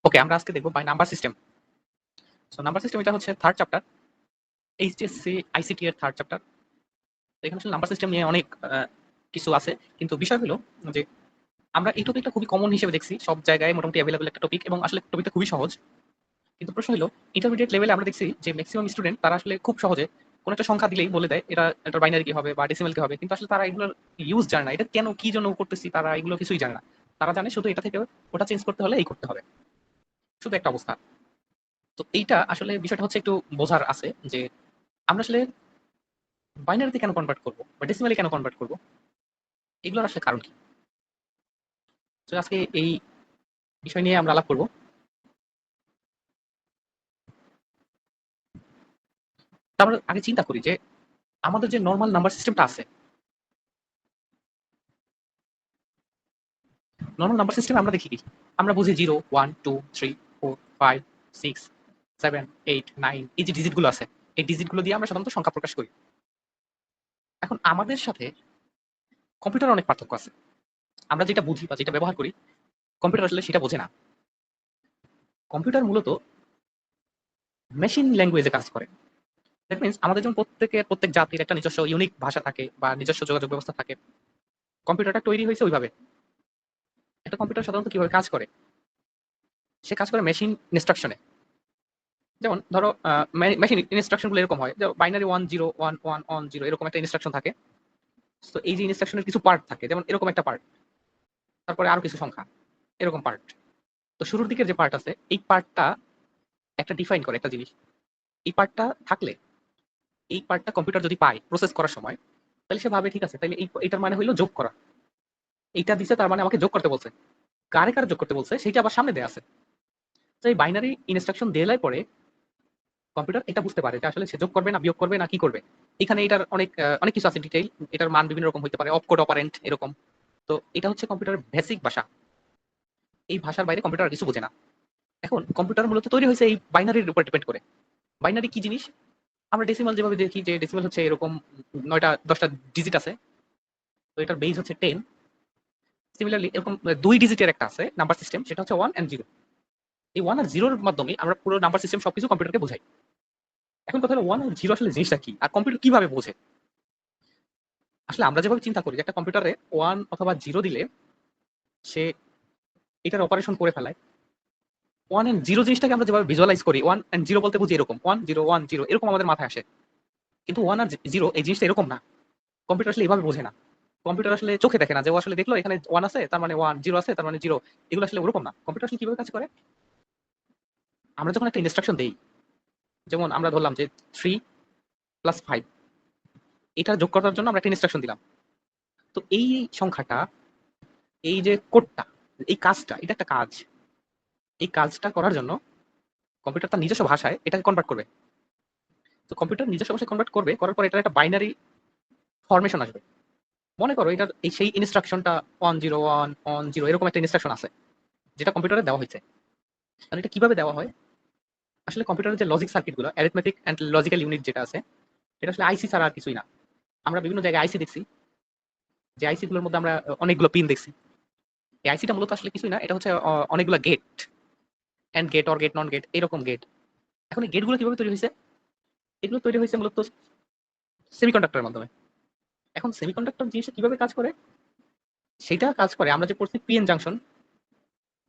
ওকে, আমরা আজকে দেখবো by number system. So number system এটা হচ্ছে থার্ড চ্যাপ্টার, এইচএসসি আইসিটি এর থার্ড চ্যাপ্টার। এখানে আসলে নাম্বার সিস্টেম নিয়ে অনেক কিছু আছে, কিন্তু বিষয় হলো যে আমরা এই টপিকটা খুবই কমন হিসেবে দেখছি, সব জায়গায় মোটামুটি অ্যাভেলেবল একটা টপিক, এবং আসলে টপিকটা খুবই সহজ। কিন্তু প্রশ্ন হলো ইন্টারমিডিয়েট লেভেলে আমরা দেখছি যে ম্যাক্সিমাম স্টুডেন্ট তারা আসলে খুব সহজে কোনো একটা সংখ্যা দিলেই বলে দেয় এটা বাইনারি কি হবে বা ডেসিমাল কি হবে, কিন্তু আসলে তারা এগুলোর ইউজ জানে না, এটা কেন কি জন্য করতেছি তারা এগুলো কিছুই জানে না। তারা জানে শুধু এটা থেকে ওটা চেঞ্জ করতে হলে এই করতে হবে, শুধু একটা অবস্থা। তো এইটা আসলে বিষয়টা হচ্ছে একটু বোঝার আছে যে আমরা আসলে বাইনারিতে কেন কনভার্ট করবো বা ডেসিমালে কেন কনভার্ট করবো, এগুলোর আসলে কারণ কি। তো আজকে এই বিষয় নিয়ে আমরা আলাপ করবো। তারপরে আগে চিন্তা করি যে আমাদের যে নর্মাল নাম্বার সিস্টেমটা আছে, নর্মাল নাম্বার সিস্টেম আমরা দেখি কি, আমরা বুঝি 0 1 2 3 4 5 6 7 8 9, এই যে ডিজিট গুলো আছে, এই ডিজিট গুলো দিয়ে আমরা সাধারণত সংখ্যা প্রকাশ করি। এখন আমাদের সাথে কম্পিউটার অনেক পার্থক্য আছে। আমরা যেটা বুঝি বা যেটা ব্যবহার করি, কম্পিউটার আসলে সেটা বোঝে না। কম্পিউটার মূলত মেশিন ল্যাঙ্গুয়েজে কাজ করে। দ্যাট মিনস আমাদের যেমন প্রত্যেক জাতির একটা নিজস্ব ইউনিক ভাষা থাকে বা নিজস্ব যোগাযোগ ব্যবস্থা থাকে, কম্পিউটারটা তৈরি হয়েছে ওইভাবে। একটা কম্পিউটার সাধারণত কিভাবে কাজ করে, সে কাজ করে মেশিন ইনস্ট্রাকশনে। যেমন ধরো মেশিন ইনস্ট্রাকশন গুলো এরকম হয় যে বাইনারি 1 0 1 1 1 0 এরকম একটা ইনস্ট্রাকশন থাকে। তো এই যে ইনস্ট্রাকশনের কিছু পার্ট থাকে, যেমন এরকম একটা পার্ট, তারপরে আরো কিছু সংখ্যা, এরকম পার্ট। তো শুরুর দিকের যে পার্ট আছে, এই পার্টটা একটা ডিফাইন করে একটা জিনিস। এই পার্টটা থাকলে, এই পার্টটা কম্পিউটার যদি পায় প্রসেস করার সময়, তাহলে সে ভাবে ঠিক আছে, তাহলে এটার মানে হইলো যোগ করা। এইটা দিছে তার মানে আমাকে যোগ করতে বলছে, কারে কারে যোগ করতে বলছে সেটা আবার সামনে দেয়া আছে। তো এই বাইনারি ইনস্ট্রাকশন দেওয়ার পরে কম্পিউটার এটা বুঝতে পারে যে আসলে সে যোগ করবে না বিয়োগ করবে না কি করবে। এখানে এটার অনেক কিছু আছে ডিটেইল, এটার মান বিভিন্ন রকম হতে পারে, অপকোড অপারেন্ট এরকম। তো এটা হচ্ছে কম্পিউটারের বেসিক ভাষা। এই ভাষার বাইরে কম্পিউটার আর কিছু বোঝে না। এখন কম্পিউটার মূলত তৈরি হয়েছে এই বাইনারির উপর ডিপেন্ড করে। বাইনারি কি জিনিস, আমরা ডেসিমাল যেভাবে দেখি যে ডেসিমাল হচ্ছে এরকম 9টা 10টা ডিজিট আছে, তো এটার বেস হচ্ছে 10। সিমিলারলি এরকম 2 ডিজিটের একটা আছে নাম্বার সিস্টেম, সেটা হচ্ছে 1 and 0। এই 1 আর 0-র মাধ্যমে আমরা পুরো নাম্বার সিস্টেম সবকিছু কম্পিউটারকে বোঝাই। এখন কথা হলো 1 আর 0 আসলে জিনিসটা কি আর কম্পিউটার কিভাবে বোঝে। আসলে আমরা যেভাবে চিন্তা করি যে একটা কম্পিউটারে 1 অথবা 0 দিলে সে এটার অপারেশন করে ফেলায়, 1 and 0 জিনিসটাকে আমরা যেভাবে ভিজুয়ালাইজ করি, 1 and 0 বলতে বুঝি এরকম 1 0 1 0 এরকম আমাদের মাথায় আসে। কিন্তু 1 আর 0 এই জিনিসটা এরকম না। কম্পিউটার আসলে এভাবে বোঝে না। কম্পিউটার আসলে চোখে দেখে না যে ও আসলে দেখলো এখানে 1 আছে তার মানে 1, 0 আছে তার মানে 0। এগুলো আসলে ওরকম না। কম্পিউটার আসলে কিভাবে কাজ করে, আমরা যখন একটা ইনস্ট্রাকশন দেই, যেমন আমরা ধরলাম যে 3 + 5, এটা যোগ করার জন্য আমরা একটা ইনস্ট্রাকশন দিলাম। তো এই সংখ্যাটা, এই যে কোডটা, এই কাজটা, এটা একটা কাজ। এই কাজটা করার জন্য কম্পিউটার তার নিজস্ব ভাষায় এটাকে কনভার্ট করবে। তো কম্পিউটার নিজস্ব ভাষায় কনভার্ট করবে, করার পর এটার একটা বাইনারি ফরমেশন আসবে। মনে করো এটার এই সেই ইনস্ট্রাকশনটা 1 0 1 1 0 এরকম একটা ইনস্ট্রাকশন আছে, যেটা কম্পিউটারে দেওয়া হয়েছে। আর এটা কিভাবে দেওয়া হয়, আসলে কম্পিউটারের যে লজিক সার্কিট গুলো, অ্যারিথমেটিক এন্ড লজিক্যাল ইউনিট যেটা আছে, এটা আসলে আইসি ছাড়া আর কিছুই না। আমরা বিভিন্ন জায়গায় আইসি দেখছি, যে আইসি গুলোর মধ্যে আমরা অনেকগুলো পিন দেখছি। এই আইসিটা মূলত আসলে কিছুই না, এটা হচ্ছে অনেকগুলো gate, and gate, or gate, non gate, এরকম গেট। এখন এই গেটগুলো কিভাবে তৈরি হয়েছে, এগুলো তৈরি হয়েছে মূলত সেমিকন্ডাক্টরের মাধ্যমে। এখন সেমিকন্ডাক্টর জিনিসটা কিভাবে কাজ করে, সেটা কাজ করে আমরা যে পড়ছি পিএন জাংশন,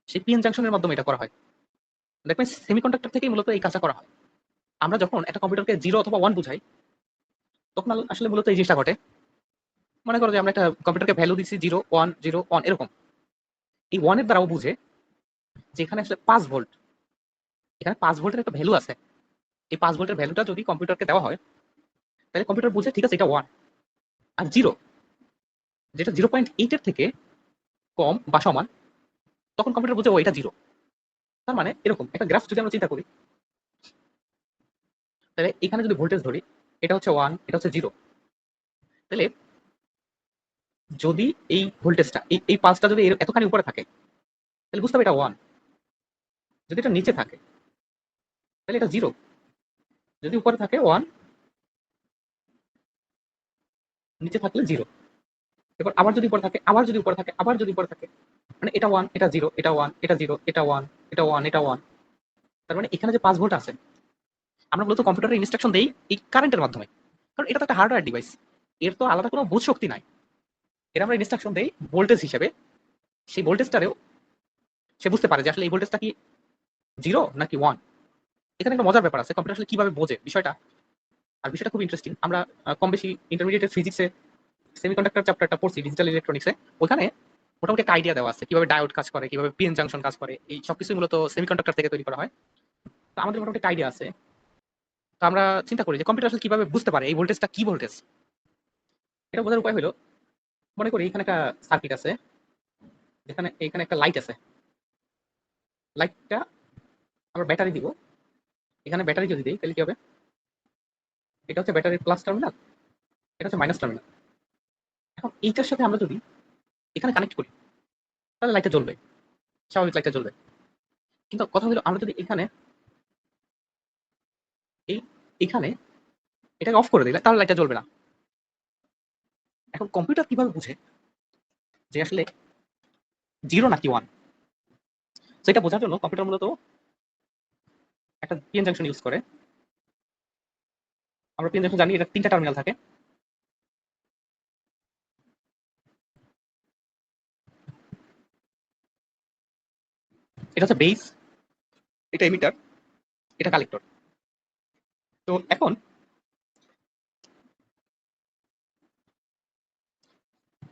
সেই পিএন জাংশনের মাধ্যমে এটা করা হয়। দেখবেন সেমিকন্ডাক্টর থেকেই মূলত এই কাজটা করা হয়। আমরা যখন একটা কম্পিউটারকে 0 অথবা 1 বুঝাই, তখন আসলে মূলত এই জিনিসটা ঘটে। মনে করো যে আমরা একটা কম্পিউটারকে ভ্যালু দিচ্ছি 0 1 0 1 এরকম। এই 1 এর দ্বারাও বুঝে যে এখানে আসলে 5 ভোল্ট, এখানে 5 ভোল্টের একটা ভ্যালু আছে। এই 5 ভোল্টের ভ্যালুটা যদি কম্পিউটারকে দেওয়া হয়, তাহলে কম্পিউটার বুঝে ঠিক আছে এটা 1। আর 0 যেটা 0.8 এর থেকে কম বা সমান, তখন কম্পিউটার বুঝে ও এটা 0। তার মানে এরকম একটা গ্রাফ যদি আমরা চিন্তা করি, তাহলে এখানে যদি ভোল্টেজ ধরি, এটা হচ্ছে 1, এটা হচ্ছে 0, তাহলে যদি এই ভোল্টেজটা এই পালসটা যদি এতখানি উপরে থাকে, তাহলে বুঝতে হবে এটা 1। যদি এটা নিচে থাকে তাহলে এটা 0, যদি উপরে থাকে 1, নিচে থাকলে 0। এরপর আবার যদি উপরে থাকে, আবার যদি উপরে থাকে, আবার যদি উপরে থাকে, মানে এটা 1, এটা 0, এটা 1, এটা 0, এটা 1, এটা 1, এটা 1। তার মানে এখানে যে 5 ভোল্ট আছে, আমরা মূলত কম্পিউটারে ইনস্ট্রাকশন দেই এই কারেন্টের মাধ্যমে। কারণ এটা তো একটা হার্ডওয়্যার ডিভাইস। এর তো আলাদা কোনো বোধ শক্তি নাই। এর আমরা ইনস্ট্রাকশন দেই ভোল্টেজ হিসেবে। সেই ভোল্টেজটারেও সে বুঝতে পারে যে আসলে এই ভোল্টেজটা কি 0 নাকি 1। এখানে একটা মজার ব্যাপার আছে, কম্পিউটার আসলে কিভাবে বোঝে বিষয়টা। আর বিষয়টা খুব ইন্টারেস্টিং। আমরা কম বেশি ইন্টারমিডিয়েটের ফিজিক্সে সেমিকন্ডাক্টর চ্যাপ্টারটা পড়ছি, ডিজিটাল ইলেকট্রনিক্সে। ওখানে মোটামুটি একটা আইডিয়া দেওয়া আছে কিভাবে ডায়োড কাজ করে, কিভাবে পিএন জাংশন কাজ করে। এই সবকিছু মূলত সেমিকন্ডাক্টর থেকে তৈরি করা হয়। তো আমাদের মোটামুটি একটা আইডিয়া আছে। তো আমরা চিন্তা করি যে কম্পিউটার আসলে কিভাবে বুঝতে পারে এই ভোল্টেজটা কি ভোল্টেজ। এটা বোঝার উপায় হলো, মনে করি এখানে একটা সার্কিট আছে, যেখানে এখানে একটা লাইট আছে। লাইটটা আমরা ব্যাটারি দিব। এখানে ব্যাটারি যদি দিই তাহলে কি হবে? এটা হচ্ছে ব্যাটারির প্লাস টার্মিনাল, এটা হচ্ছে মাইনাস টার্মিনাল। এখন এইটার সাথে আমরা যদি এখানে কানেক্ট করি তাহলে লাইটটা জ্বলবে, স্বাভাবিক লাইটটা জ্বলবে। কিন্তু কথা হলো আমরা যদি এখানে এই এখানে এটাকে অফ করে দিই তাহলে লাইটটা জ্বলবে না। এখন কম্পিউটার কিভাবে বুঝে যে আসলে 0 নাকি 1? সেটা বোঝার জন্য কম্পিউটার মূলত একটা পিএন জাংশন ইউজ করে। আমরা পিএন জাংশন জানি, এটা 3টা টার্মিনাল থাকে। এটা হচ্ছে বেস, এটা এমিটার, এটা কালেক্টর। তো এখন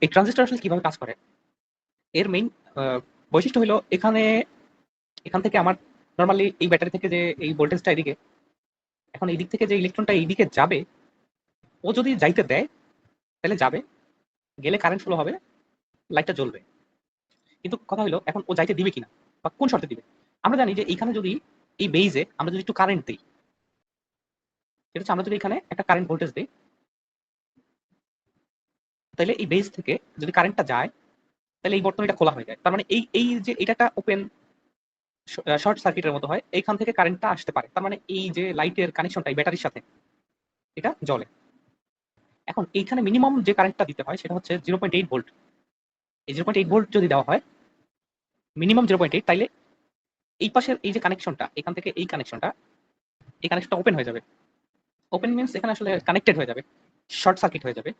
এই ট্রানজিস্টর আসলে কিভাবে কাজ করে, এর মেইন বৈশিষ্ট্য হলো এখান থেকে আমার নরমালি এই ব্যাটারি থেকে যে এই ভোল্টেজটা এদিকে, এখন এই দিক থেকে যে ইলেকট্রনটা এই দিকে যাবে, ও যদি যাইতে দেয় তাহলে যাবে, গেলে কারেন্ট ফ্লো হবে, লাইটটা জ্বলবে। কিন্তু কথা হলো এখন ও যাইতে দিবে কিনা বা কোন শর্তে দিবে। আমরা জানি যে এইখানে যদি এই বেইজে আমরা যদি একটু কারেন্ট দিই, সেটা হচ্ছে আমরা যদি এখানে একটা কারেন্ট ভোল্টেজ দিই, তাহলে এই বেজ থেকে যদি কারেন্টটা যায় তাহলে এই বর্তনীটা খোলা হয়ে যায়। তার মানে এই এই যে এটা একটা ওপেন শর্ট সার্কিটের মতো হয়, এইখান থেকে কারেন্টটা আসতে পারে। তার মানে এই যে লাইটের কানেকশনটা এই ব্যাটারির সাথে এটা জ্বলে। এখন এইখানে মিনিমাম যে কারেন্টটা দিতে হয় সেটা হচ্ছে 0.8 ভোল্ট। এই 0.8 ভোল্ট যদি দেওয়া হয় মিনিমাম 0.8, তাইলে এই পাশের এই যে কানেকশনটা এখান থেকে এই কানেকশনটা ওপেন হয়ে যাবে। ওপেন মিনস এখানে আসলে কানেক্টেড হয়ে যাবে, শর্ট সার্কিট হয়ে যাবে।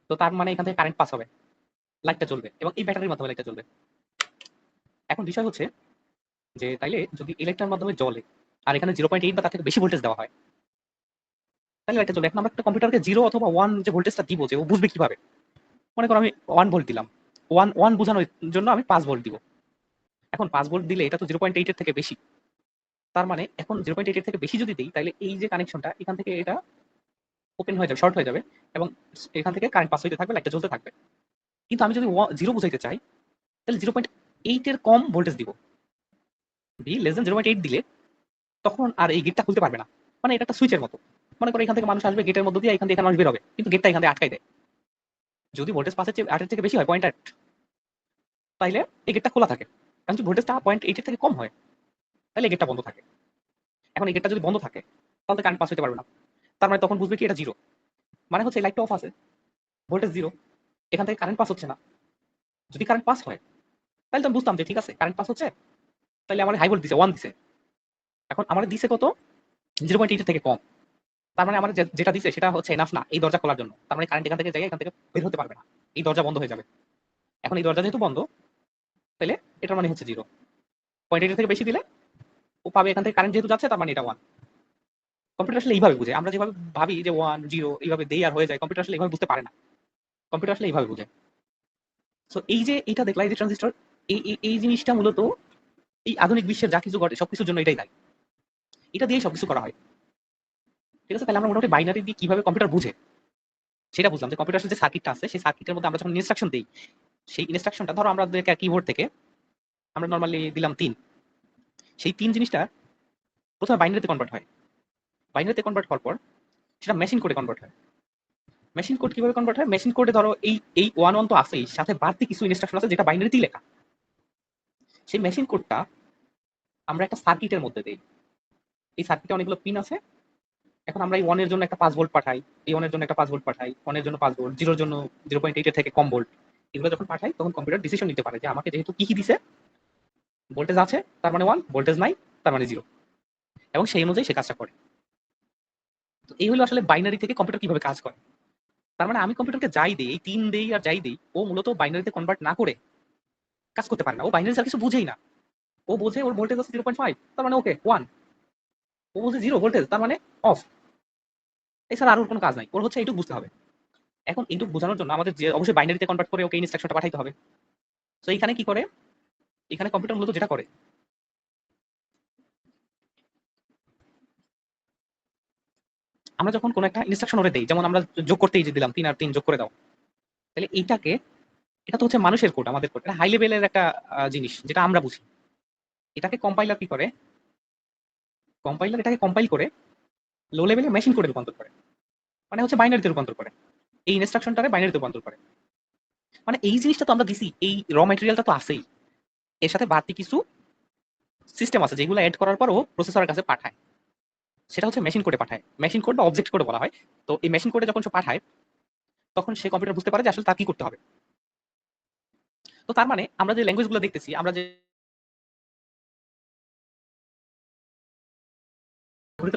তো তার মানে এখান থেকে কারেন্ট পাস হবে, লাইটটা জ্বলবে এবং এই ব্যাটারির মাধ্যমে লাইটটা জ্বলবে। এখন বিষয় হচ্ছে যে তাইলে যদি ইলেকট্রনের মাধ্যমে জ্বলে আর এখানে 0.8 বা তার থেকে বেশি ভোল্টেজ দেওয়া হয় তাহলে লাইটটা জ্বলে। এখন আমরা একটা কম্পিউটারকে 0 অথবা 1 যে ভোল্টেজটা দিব, যে ও বুঝবে কিভাবে? মনে করো আমি 1 ভোল্ট দিলাম, 1 বোঝানোর জন্য আমি 5 ভোল্ট দিব। এখন 5 ভোল্ট দিলে এটা তো 0.8 এর থেকে বেশি। তার মানে এখন 0.8 এর থেকে বেশি যদি দিই তাহলে এই যে কানেকশনটা এখান থেকে এটা ওপেন হয়ে যাবে, শর্ট হয়ে যাবে এবং এখান থেকে কারেন্ট পাস হইতে থাকবে, লাইটটা জ্বলতে থাকবে। কিন্তু আমি যদি 0 বুঝাইতে চাই তাহলে 0.8 এর কম ভোল্টেজ দিব। বি লেস দেন 0.8 দিলে তখন আর এই গেটটা খুলতে পারবে না। মানে এটা একটা সুইচের মতো। মনে করো এখান থেকে মানুষ আসবে গেটের মধ্য দিয়ে, এখান থেকে এখানে মানুষ বের হবে, কিন্তু গেটটা এখান থেকে আটকাই দেয়। যদি ভোল্টেজ 8 এর থেকে বেশি হয়, 0.8, তাইলে এই গেটটা খোলা থাকে। কারণ যদি ভোল্টেজটা 0.8 এর থেকে কম হয় তাহলে এই গেটটা বন্ধ থাকে। এখন এই গেটটা যদি বন্ধ থাকে তাহলে কারেন্ট পাস হতে পারবে না। তার মানে তখন বুঝবে কি এটা 0। মানে হচ্ছে এই লাইটটা অফ আছে, ভোল্টেজ 0, এখান থেকে কারেন্ট পাস হচ্ছে না। যদি কারেন্ট পাস হয় তাহলে তো আমি বুঝতাম যে ঠিক আছে কারেন্ট পাস হচ্ছে, তাহলে আমার হাই ভোল্ট দিছে 1 দিছে। এখন আমার দিছে কত? 0.8 এর থেকে কম। তার মানে আমার যেটা দিছে সেটা হচ্ছে এনাফ না এই দরজা খোলার জন্য। তার মানে কারেন্ট এখান থেকে যাই, এখান থেকে বের হতে পারবে না, এই দরজা বন্ধ হয়ে যাবে। এখন এই দরজা যেহেতু বন্ধ, তাহলে এটার মানে হচ্ছে 0.8 এর থেকে বেশি দিলে ও পাবে এখান থেকে কারেন্ট যেহেতু যাচ্ছে, তার মানে এটা 1। কম্পিউটার আসলে এইভাবে বুঝে। আমরা যেভাবে ভাবি যে 1 0 এইভাবে দেই আর হয়ে যায়, কম্পিউটার আসলে এইভাবে বুঝতে পারে না। কম্পিউটার আসলে এইভাবে বুঝে। সো এই যে এটা দেখলা এই যে ট্রানজিস্টর, এই জিনিসটা মূলত এই আধুনিক বিশ্বের যা কিছু ঘটে সবকিছুর জন্য এটাই দায়ী। এটা দিয়েই সবকিছু করা হয়। ঠিক আছে? তাহলে আমরা মোটামুটি বাইনারি দিয়ে কিভাবে কম্পিউটার বুঝে সেটা বুঝলাম। যে কম্পিউটার যে সার্কিটটা আছে সেই সার্কিটের মধ্যে আমরা যখন ইনস্ট্রাকশন দেই, সেই ইনস্ট্রাকশনটা ধরো আমরা কিবোর্ড থেকে আমরা নরমালি দিলাম 3, সেই 3 জিনিসটা প্রথমে বাইনারিতে কনভার্ট হয়। বাইনারিতে কনভার্ট হওয়ার পর সেটা মেশিন কোডে কনভার্ট হয়। মেশিন কোড কিভাবে কনভার্ট হয়? মেশিন কোডে ধরো এই 1 1 তো আছেই, সাথে বাড়তি কিছু ইনস্ট্রাকশন আছে যেটা বাইনারিতেই লেখা। সেই মেশিন কোডটা আমরা একটা সার্কিটের মধ্যে দেই। এই সার্কিটে অনেকগুলো পিন আছে, এখন আমরা এই 1 এর জন্য একটা 5 ভোল্ট পাঠাই, এই 1 এর জন্য একটা 5 ভোল্ট পাঠাই, 1 এর জন্য 5 ভোল্ট, 0 এর জন্য 0.8 এর থেকে কম ভোল্ট। এগুলো যখন পাঠাই তখন কম্পিউটার ডিসিশন নিতে পারে যে আমাকে যেহেতু কি দিছে, ভোল্টেজ আছে তার মানে 1, ভোল্টেজ নাই তার মানে 0, এবং সেই অনুযায়ী সে কাজটা করে। তো এই হলো আসলে বাইনারি থেকে কম্পিউটার কিভাবে কাজ করে। তার মানে আমি কম্পিউটারকে যাই দেই, এই 3 দেই আর যাই দেই, ও মূলত বাইনারিতে কনভার্ট না করে কাজ করতে পারে না। ও বাইনারি ছাড়া কিছু বুঝেই না। ও বোঝে ওর ভোল্টেজ আছে 0.5, তার মানে ওকে 1। ও বোঝে 0 ভোল্টেজ, তার মানে অফ। এছাড়া আর ওর কোনো কাজ নাই। ওর হচ্ছে এইটুকু বুঝতে হবে। এখন এইটুকু বোঝানোর জন্য আমাদের যে অবশ্যই বাইনারিতে কনভার্ট করে ওকে ইনস্ট্রাকশনটা পাঠাইতে হবে। তো এইখানে কি করে? এখানে কম্পিউটার মূলত যেটা করে, আমরা যখন কোনো একটা ইনস্ট্রাকশন ওরে দেই, যেমন আমরা যোগ করতেই যে দিলাম 3 আর 3 যোগ করে দাও। তাহলে এইটাকে, এটা তো হচ্ছে মানুষের কোড, আমাদের কোড। এটা হাই লেভেলের একটা জিনিস যেটা আমরা বুঝি। এটাকে কম্পাইলার কি করে? কম্পাইলার এটাকে কম্পাইল করে লো লেভেলে মেশিন কোডে রূপান্তর করে। মানে হচ্ছে বাইনারিতে রূপান্তর করে। এই ইনস্ট্রাকশনটারে বাইনারিতে রূপান্তর করে। মানে এই জিনিসটা তো আমরা দিছি, এই র ম্যাটেরিয়ালটা তো আছেই। এর সাথে বাড়তি কিছু সিস্টেম আছে যেগুলো এড করার পর ও প্রসেসরের কাছে পাঠায়। সেটা হচ্ছে মেশিন কোডে পাঠায়। মেশিন কোড বা অবজেক্ট কোডে বলা হয়। তো এই মেশিন কোডে যখন সে পাঠায় তখন সে কম্পিউটার বুঝতে পারে যে আসলে তার কি করতে হবে। তো তার মানে আমরা যে ল্যাঙ্গুয়েজ গুলো দেখতেছি, আমরা যে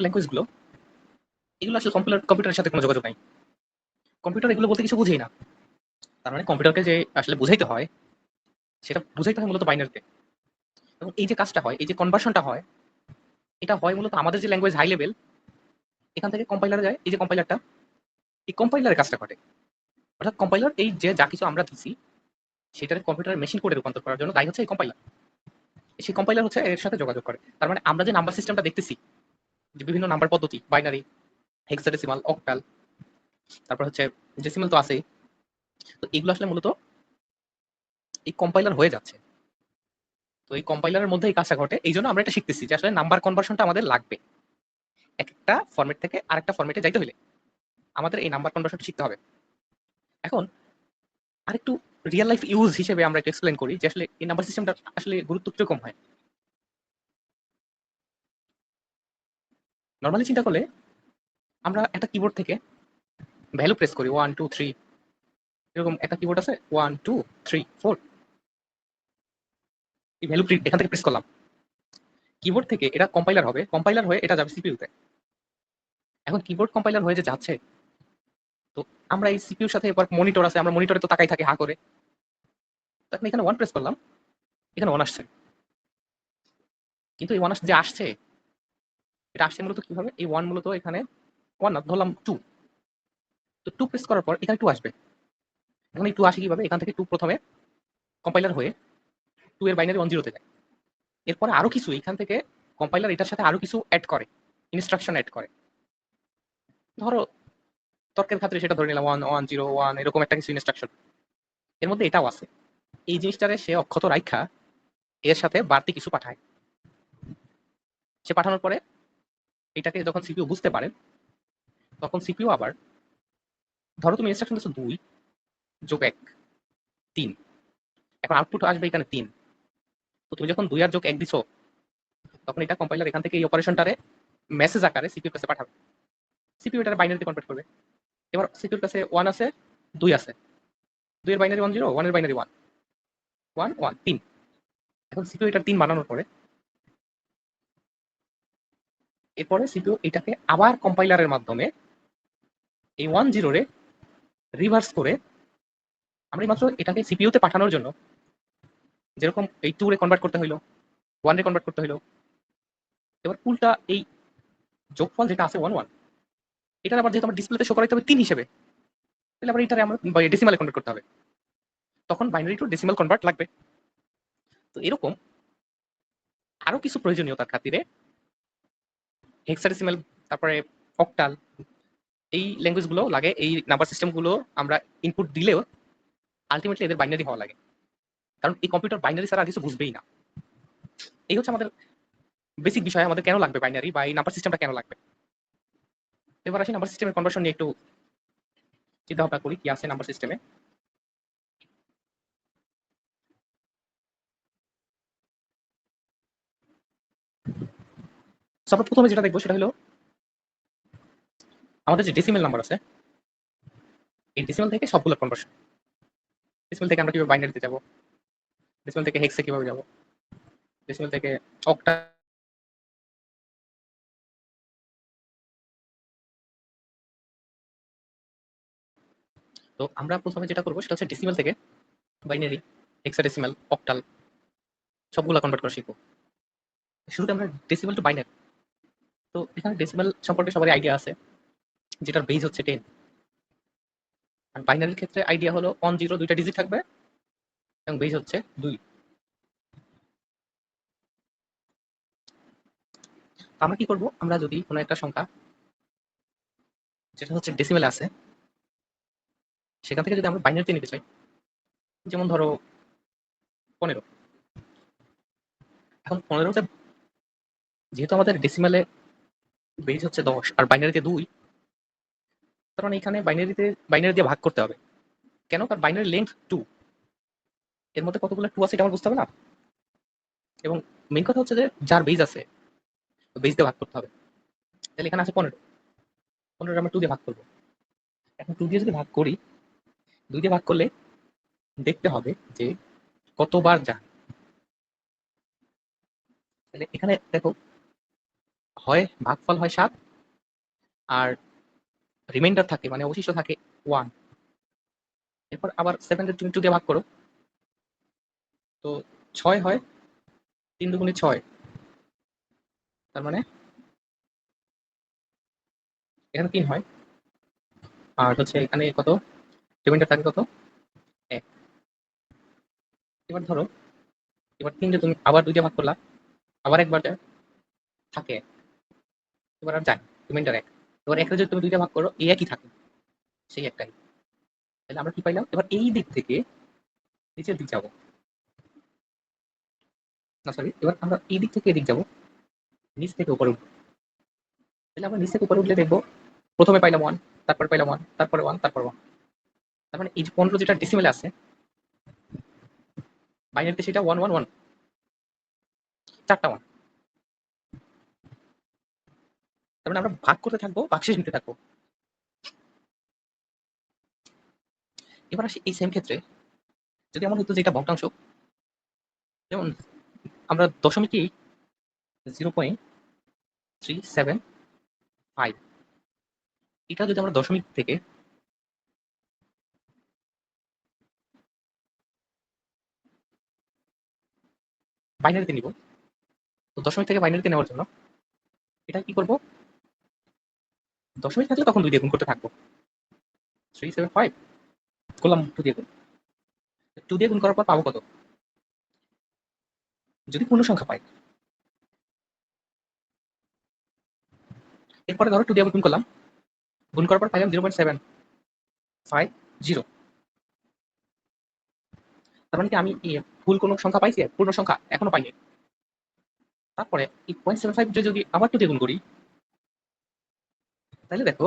ল্যাঙ্গুয়েজ গুলো, এগুলো আসলে কম্পিউটারের সাথে কোনো যোগাযোগ নাই। কম্পিউটার এগুলো বলতে কিছু বুঝেই না। তার মানে কম্পিউটারকে যে আসলে বুঝাইতে হয়, সেটা বুঝাইতে হয় মূলত বাইনারিতে। এবং এই যে কাজটা হয়, এই যে কনভার্সনটা হয়, এটা হয় মূলত আমাদের যে ল্যাঙ্গুয়েজ হাই লেভেল, এখান থেকে কম্পাইলারে যায়। এই যে কম্পাইলারটা, এই কম্পাইলারের কাজটা ঘটে। অর্থাৎ কম্পাইলার এই যে যা কিছু আমরা দিছি সেটার কম্পিউটারের মেশিন কোডে রূপান্তর করার জন্য দায়ী হচ্ছে এই কম্পাইলার। সেই কম্পাইলার হচ্ছে এর সাথে যোগাযোগ করে। তার মানে আমরা যে নাম্বার সিস্টেমটা দেখতেছি, যে বিভিন্ন নাম্বার পদ্ধতি, বাইনারি, হেক্সাডেসিমাল, অক্টাল, তারপর হচ্ছে ডেসিমাল তো আছেই। তো এগুলো আসলে মূলত এই কম্পাইলার হয়ে যাচ্ছে। তো এই কম্পাইলারের মধ্যে এই কাজটা ঘটে। এইজন্য আমরা এটা শিখতেছি যে আসলে নাম্বার কনভার্সনটা আমাদের লাগবে। একটা ফরম্যাট থেকে আরেকটা ফরম্যাটে যাইতে হইলে আমাদের এই নাম্বার কনভার্সনটা শিখতে হবে। এখন আরেকটু রিয়েল লাইফ ইউজ হিসেবে আমরা একটু এক্সপ্লেইন করি যে আসলে এই নাম্বার সিস্টেমটা আসলে গুরুত্ব কিরকম হয়। নরমালি চিন্তা করলে আমরা একটা কিবোর্ড থেকে ভ্যালু প্রেস করি 1 2 3, এরকম একটা কিবোর্ড আছে 1 2 3 4, এই ভ্যালু এখান থেকে প্রেস করলাম। কিবোর্ড থেকে এটা কম্পাইলার হবে, কম্পাইলার হয়ে এটা যাবে সিপিইউতে। এখন কিবোর্ড কম্পাইলার হয়ে যে যাচ্ছে, তো আমরা এই সিপিইউর সাথে এবার মনিটর আছে, আমরা মনিটরে তো তাকাই থাকি হা করে। তখন এখানে 1 প্রেস করলাম, এখানে 1 আসছে। কিন্তু এই 1 যে আসছে, এটা আসছে মূলত কিভাবে? এই 1 মূলত এখানে 1 না, ধরলাম 2। তো 2 প্রেস করার পর এখানে 2 আসবে। এখন এই 2 আসে কিভাবে? এখান থেকে 2 প্রথমে কম্পাইলার হয়ে 2 এর বাইনারি 1 0 তে যায়। এরপরে আরো কিছু এখান থেকে কম্পাইলার এটার সাথে আরো কিছু এড করে, ইনস্ট্রাকশন এড করে। ধরো তর্কের ক্ষেত্রে সেটা ধরে নিলাম 1 1 0 1, এরকম একটা কিছু ইনস্ট্রাকশন। এর মধ্যে এটাও আছে। এই জিনিসটারে সে অক্ষত রাইখা এর সাথে বাড়তি কিছু পাঠায়। সে পাঠানোর পরে এটাকে যখন সিপিইউ বুঝতে পারে, তখন সিপিইউ আবার, ধরো তুমি ইনস্ট্রাকশন দিচ্ছ 2 যোগ 1 3, এখন আউটপুট আসবে এখানে 3। তো তুমি যখন 2 আর যোগ 1 দিছো, তখন এটা কম্পাইলার এখান থেকে এই অপারেশনটারে মেসেজ আকারে সিপিইউর কাছে পাঠাবে। সিপিইউ এটার বাইনারিতে কনভার্ট করবে। এবার সিপিইউর কাছে 1 আছে, 2 আছে। 2 এর বাইনারি 1 0, 1 এর বাইনারি 1 1 1 3। এখন সিপিইউ এটা 3 বানানোর পরে, এরপরে সিপিইউ এটাকে আবার কম্পাইলারের মাধ্যমে এই 1 0 রে রিভার্স করে, আমরা মাত্র এটাকে সিপিইউতে পাঠানোর জন্য যেরকম এই 2 রে কনভার্ট করতে হইলো, 1 রে কনভার্ট করতে হইলো, এবার উল্টা এই যোগফল যেটা আছে 1 1, এটা আবার যেহেতু আমার ডিসপ্লেতে শো করাইতে হবে 3 হিসেবে, তাহলে আবার এটারে আমার ডেসিমালে কনভার্ট করতে হবে। তখন বাইনারি টু ডেসিমাল কনভার্ট লাগবে। তো এরকম আরো কিছু প্রয়োজনীয়তার খাতিরে হেক্সাডেসিমাল, তারপরে অক্টাল, এই ল্যাঙ্গুয়েজ গুলো লাগে। এই নাম্বার সিস্টেম গুলো আমরা ইনপুট দিলেও আলটিমেটলি এদের বাইনারি হওয়া লাগে। কারণ এই কম্পিউটার বাইনারি ছাড়া আর কিছু বুঝবেই না। এই হচ্ছে আমাদের বেসিক বিষয়, আমাদের কেন লাগবে বাইনারি বা এই নাম্বার সিস্টেমটা কেন লাগবে। এবার আসি নাম্বার সিস্টেমের কনভার্সন নিয়ে একটু চিন্তা ভাবনা করি কি আছে নাম্বার সিস্টেমে। সবার প্রথমে যেটা দেখবো সেটা হলো আমাদের যে ডেসিমেল নাম্বার আছে এই ডেসিমেল থেকে সবগুলো কনভার্সন। ডেসিমেল থেকে আমরা কিভাবে বাইনারিতে যাব, ডেসিমেল থেকে হেক্সে কিভাবে যাব, ডেসিমেল থেকে অক্টা। তো আমরা প্রথমে যেটা করবো সেটা হচ্ছে ডেসিমেল থেকে বাইনারি, হেক্সাডেসিমেল, অক্টাল সবগুলো কনভার্ট করা শিখবো। শুরুতে আমরা ডেসিমেল টু বাইনারি। তো এখানে ডেসিমেল সম্পর্কে সবারই আইডিয়া আছে, যেটার বেজ হচ্ছে 10। আর বাইনারির ক্ষেত্রে আইডিয়া হলো 1 0 দুইটা ডিজিট থাকবে এবং বেজ হচ্ছে 2। আমরা কি করব, আমরা যদি কোনো একটা সংখ্যা যেটা হচ্ছে ডেসিমেলে আছে সেখান থেকে যদি আমরা বাইনারিতে নিতে চাই, যেমন ধরো 15। এখন 15তে যেহেতু আমাদের ডেসিমেলে বেজ হচ্ছে 10 আর বাইনারিতে 2, তার মানে এখানে বাইনারি দিয়ে ভাগ করতে হবে। কেন? কারণ বাইনারি লেন্থ 2, এর মধ্যে কতগুলো 2 আছে এটা আমার বুঝতে হবে না। এবং মেইন কথা হচ্ছে যে যার বেজ আছে বেজ দিয়ে ভাগ করতে হবে। তাহলে এখানে আছে 15, 15 আমরা 2 দিয়ে ভাগ করবো। এখন 2 দিয়ে যদি ভাগ করি, 2 দিয়ে ভাগ করলে দেখতে হবে যে কতবার যায়। তাহলে এখানে দেখো, হয় ভাগফল হয় 7 আর রিমাইন্ডার থাকে মানে অবশিষ্ট থাকে 1। এরপর আবার 7 কে তুমি 2 দিয়ে ভাগ করো, তো 6 হয়, 3 দুগুণে 6, তার মানে এখানে 3 হয়। আর হচ্ছে এখানে কত রিমাইন্ডার থাকে কত, 1। এবার ধরো, এবার 3 দিয়ে তুমি আবার 2 দিয়ে ভাগ করলা, আবার একবার যায়, থাকে 1। এবার আর যায় রিমাইন্ডার 1। এবার 1 যদি তুমি 2 দিয়ে ভাগ করো, এই একই থাকে, সেই একটাই। তাহলে আমরা কি পাইলাম, এবার এই দিক থেকে নিচের দিক যাবো, না সরি, এবার আমরা এই দিক থেকে এদিক যাবো, নিচ থেকে উপরে উঠবো। তাহলে আমরা নিচ থেকে উপরে উঠলে দেখবো প্রথমে পাইলাম 1, তারপর পাইলাম 1, তারপরে 1, তারপর 1। তার মানে এই যে 15 যেটা ডেসিমেলে আছে বাইনারিতে সেটা 1 1 1, 4টা 1। তার মানে আমরা ভাগ করতে থাকবো, ভাগশেষ নিতে থাকবো। এবার আসি এই সেম ক্ষেত্রে যদি এমন হতো যে এটা ভগ্নাংশ, যেমন আমরা দশমিকেই 0.375, এটা যদি আমরা দশমিক থেকে বাইনারিতে নিব, তো দশমিক থেকে বাইনারিতে নেওয়ার জন্য এটা কি করব, দশমিক থাকলে তখন 2 দিয়ে গুণ করতে থাকবো। 375 করলাম 2 দিয়ে গুণ, 2 দিয়ে গুণ করার পর পাবো কত, যদি পূর্ণ সংখ্যা পাই। এরপরে ধরো 2 দিয়ে গুণ করলাম, গুণ করার পর পাইলাম 0.750। তার মানে কি আমি ভুল কোনো সংখ্যা পাইছি, পূর্ণ সংখ্যা এখনো পাইনি। তারপরে এই 0.75 যদি আবার 2 দিয়ে গুণ করি, তাহলে দেখো,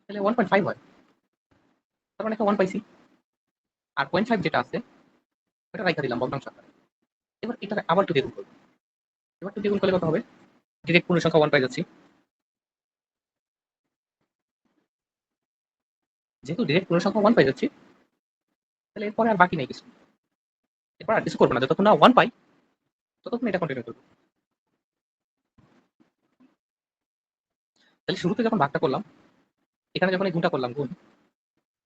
তাহলে 1.5 হয়। তার মানে একটা 1 পাইছি। আর 0.5 যেটা আছে ওটা রাইখা দিলাম ভগ্নাংশ আকারে। এবার এটা আবার 2 দিয়ে গুণ করব। এবার 2 দিয়ে গুণ করলে কত হবে, ডিরেক্ট পূর্ণ সংখ্যা 1 পাই যাচ্ছি। যেহেতু ডিরেক্ট পূর্ণ সংখ্যা 1 পাই যাচ্ছি, তাহলে এরপরে আর বাকি নেই কিছু। এরপর আর কিছু করবো না, যতক্ষণ না 1 পাই ততক্ষণ এটা কন্টিনিউ করবো। তাহলে শুরুতে যখন ভাগটা করলাম, এখানে যখন এই গুণটা করলাম গুণ,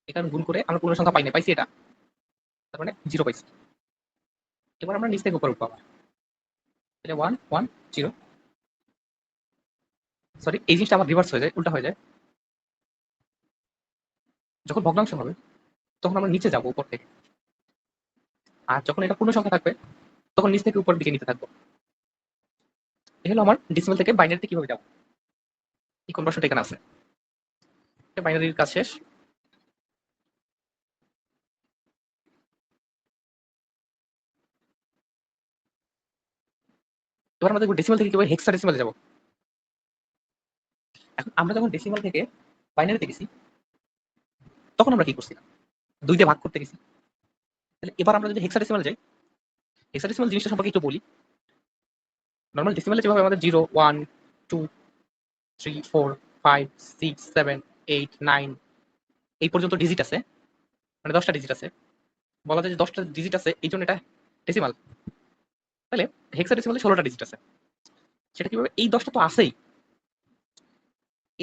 এখানে গুণ করে আমরা পূর্ণ সংখ্যা পাই না, পাইছি এটা, তার মানে 0 পাইছি। এবার আমরা নিচ থেকে উপরে উঠবো আবার, তাহলে 1 1 0। সরি, এই জিনিসটা আবার রিভার্স হয়ে যায়, উল্টা হয়ে যায়। যখন ভগ্নাংশ হবে তখন আমরা নিচে যাবো উপর থেকে, আর যখন এটা পূর্ণ সংখ্যা থাকবে তখন নিচ থেকে উপরের দিকে নিতে থাকবো। এই হলো আমার ডেসিমাল থেকে বাইনারিতে কিভাবে যাবো, এই কনভার্সনটা এখানে আছে। বাইনারির কাজ শেষ। এবার আমরা দেখবো ডেসিমাল থেকে কিভাবে হেক্সাডেসিমালে যাবো। এখন আমরা যখন ডেসিমাল থেকে বাইনারিতে গেছি তখন আমরা কি করছিলাম, 2 দিয়ে ভাগ করতে গেছি। তাহলে এবার আমরা যদি হেক্সাডেসিমালে যাই, হেক্সাডেসিমাল জিনিসটা সম্পর্কে একটু বলি। নরমাল ডেসিমালে যেভাবে আমাদের 0 1 2 3 4 5 6 7 8 9 এই পর্যন্ত ডিজিট আছে, মানে 10টা ডিজিট আছে। বলা যায় যে 10টা ডিজিট আছে, এই জন্য এটা ডেসিমাল। তাহলে হেক্সাডেসিমালে 16টা ডিজিট আছে। সেটা কিভাবে? এই 10টা তো আছেই,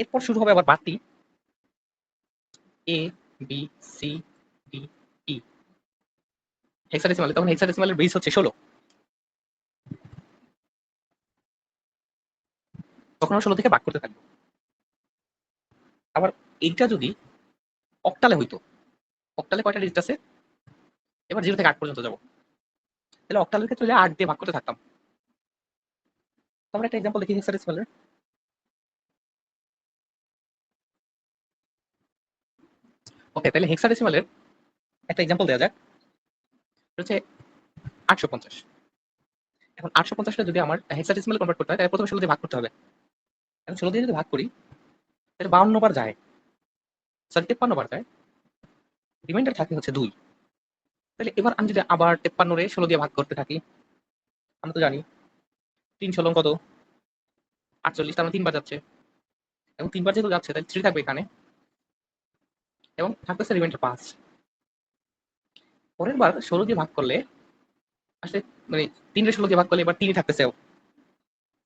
এরপর শুরু হবে আবার বাড়তি A B C D E হেক্সাডেসিমালে। তখন হেক্সাডেসিমালের বেস হচ্ছে 16, তখন আমরা 16 থেকে ভাগ করতে থাকবো। আবার এইটা যদি অক্টালে হইতো, অক্টালে কয়টা ডিজিট আছে? এবার 0 থেকে 8 পর্যন্ত যাবো। তাহলে অক্টালের ক্ষেত্রে 8 দিয়ে ভাগ করতে থাকতাম। তো আমরা একটা এক্সাম্পল দেখি হেক্সাডেসিমালের। ওকে, তাহলে হেক্সাডেসিমালের একটা এক্সাম্পল দেওয়া যাক। হচ্ছে 850। এখন 850টা যদি আমার হেক্সাডেসিমাল কনভার্ট করতে হয়, তাহলে প্রথমে 16 দিয়ে ভাগ করতে হবে। এখন 16 দিয়ে যদি ভাগ করি, তাহলে 52 বার যায়, সরি 53 বার যায়, রিমাইন্ডার থাকে হচ্ছে 2। তাহলে এবার আমি যদি আবার 53 রে 16 দিয়ে ভাগ করতে থাকি, আমরা তো জানি 3 16 কত 48, তার মানে 3 বার যাচ্ছে। এবং 3 বার যেহেতু যাচ্ছে, তাহলে 3 থাকবে এখানে, এবং থাকতেছে রিমাইন্ডার 5। পরের বার 16 দিয়ে ভাগ করলে আসলে, মানে 3 রে 16 দিয়ে ভাগ করলে এবার 3ই থাকতেছে,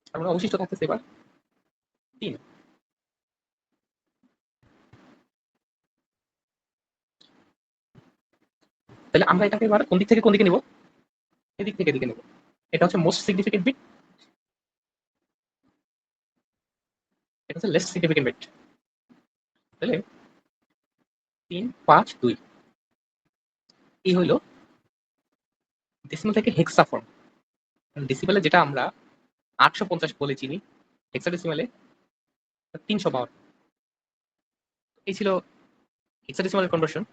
তার মানে অবশিষ্ট থাকতেছে এবার 3। তাহলে আমরা এটাকে এবার কোন দিক থেকে কোন দিকে নিব? এদিক থেকে এদিকে নিব। এটা হচ্ছে মোস্ট সিগনিফিকেন্ট বিট, এটা হচ্ছে লেস্ট সিগনিফিকেন্ট বিট। তাহলে 3 5 2 এই হইল ডেসিমাল থেকে হেক্সা ফর্ম। ডেসিমালে যেটা আমরা 850 বলে চিনি, হেক্সাডেসিমালে 352। এই ছিল হেক্সাডেসিমালের কনভার্সন।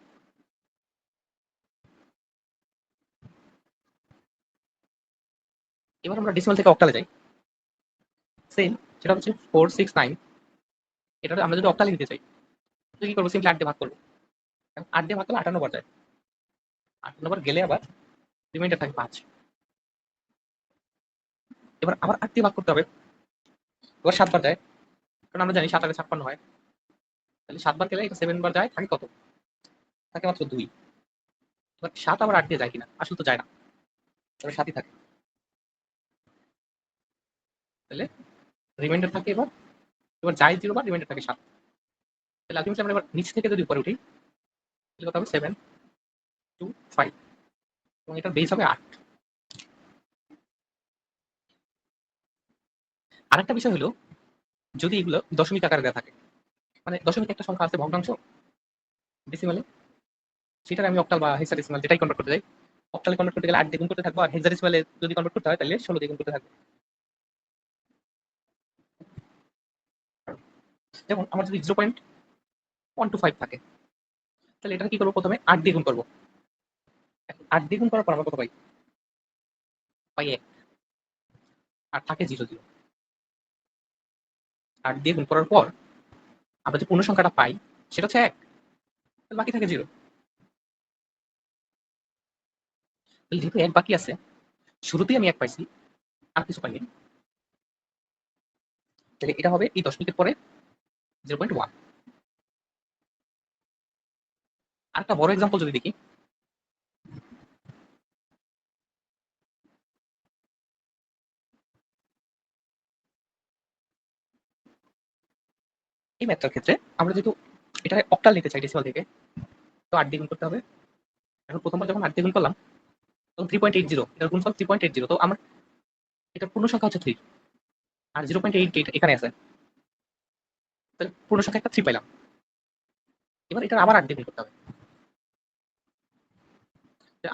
এবার আমরা ডেসিমাল থেকে অক্টালে যাই। সেম, সেটা হচ্ছে 469। এটা আমরা যদি অক্টালে নিতে চাই, তাহলে কি করবো? সিম্পলি 8 দিয়ে ভাগ করবো। 8 দিয়ে ভাগ করলে 58 বার যায়, 58 বার গেলে আবার রিমাইন্ডার থাকে 5। এবার আবার 8 দিয়ে ভাগ করতে হবে, এবার 7 বার যায়, কারণ আমরা জানি 7 8 56 হয়। তাহলে 7 বার গেলে এটা 7 বার যায়, থাকে কত? থাকে মাত্র 2। এবার 7 আবার 8 দিয়ে যায় কিনা? আসলে তো যায় না, তবে 7ই থাকে। তাহলে রিমাইন্ডার থাকে এবার, এবার যায় 0 বার, রিমাইন্ডার থাকে 7। তাহলে আলটিমেটলি আমরা এবার নিচ থেকে যদি উপরে উঠি, তাহলে কত হবে? 7 2 5, এবং এটার বেস হবে 8। আরেকটা বিষয় হলো, যদি এগুলো দশমিক আকারে দেওয়া থাকে, মানে দশমিক একটা সংখ্যা আছে ভগ্নাংশ ডেসিমালে, সেটার আমি অক্টাল বা হেক্সাডেসিমাল যেটাই কনভার্ট করতে যাই, অক্টালে কনভার্ট করতে গেলে 8 দিয়ে গুণ করতে থাকবো, আর হেক্সাডেসিমালে যদি কনভার্ট করতে হয় তাহলে 16 দিয়ে গুণ করতে থাকবো। যেমন আমার যদি 0.125 থাকে, তাহলে এটা কি করবো? প্রথমে 8 দিয়ে গুণ করবো। 8 দিয়ে গুণ করার পর আমরা কত পাই? পাই 1, আর থাকে 0 0। 8 দিয়ে গুণ করার পর আমরা যে পূর্ণ সংখ্যাটা পাই সেটা হচ্ছে 1, তাহলে বাকি থাকে 0। তাহলে যেহেতু 1 বাকি আছে, শুরুতেই আমি 1 পাইছি, আর কিছু পাইনি, তাহলে এটা হবে এই দশমিকের পরে 0.1। আরেকটা বড় এক্সাম্পল যদি দেখি, এই ম্যাথটার ক্ষেত্রে আমরা যেহেতু এটা অক্টাল নিতে চাই ডেসিমাল থেকে, তো 8 দিয়ে গুণ করতে হবে। এখন প্রথমবার যখন 8 দিয়ে গুণ করলাম, তখন 3.80, এটার গুণফল 3.80, তো আমার এটার পূর্ণ সংখ্যা হচ্ছে 3, আর 0.88 এখানে আছে, তাহলে পূর্ণ সংখ্যা একটা 3 পাইলাম। এবার এটা আবার 8 দিয়ে গুণ করতে হবে।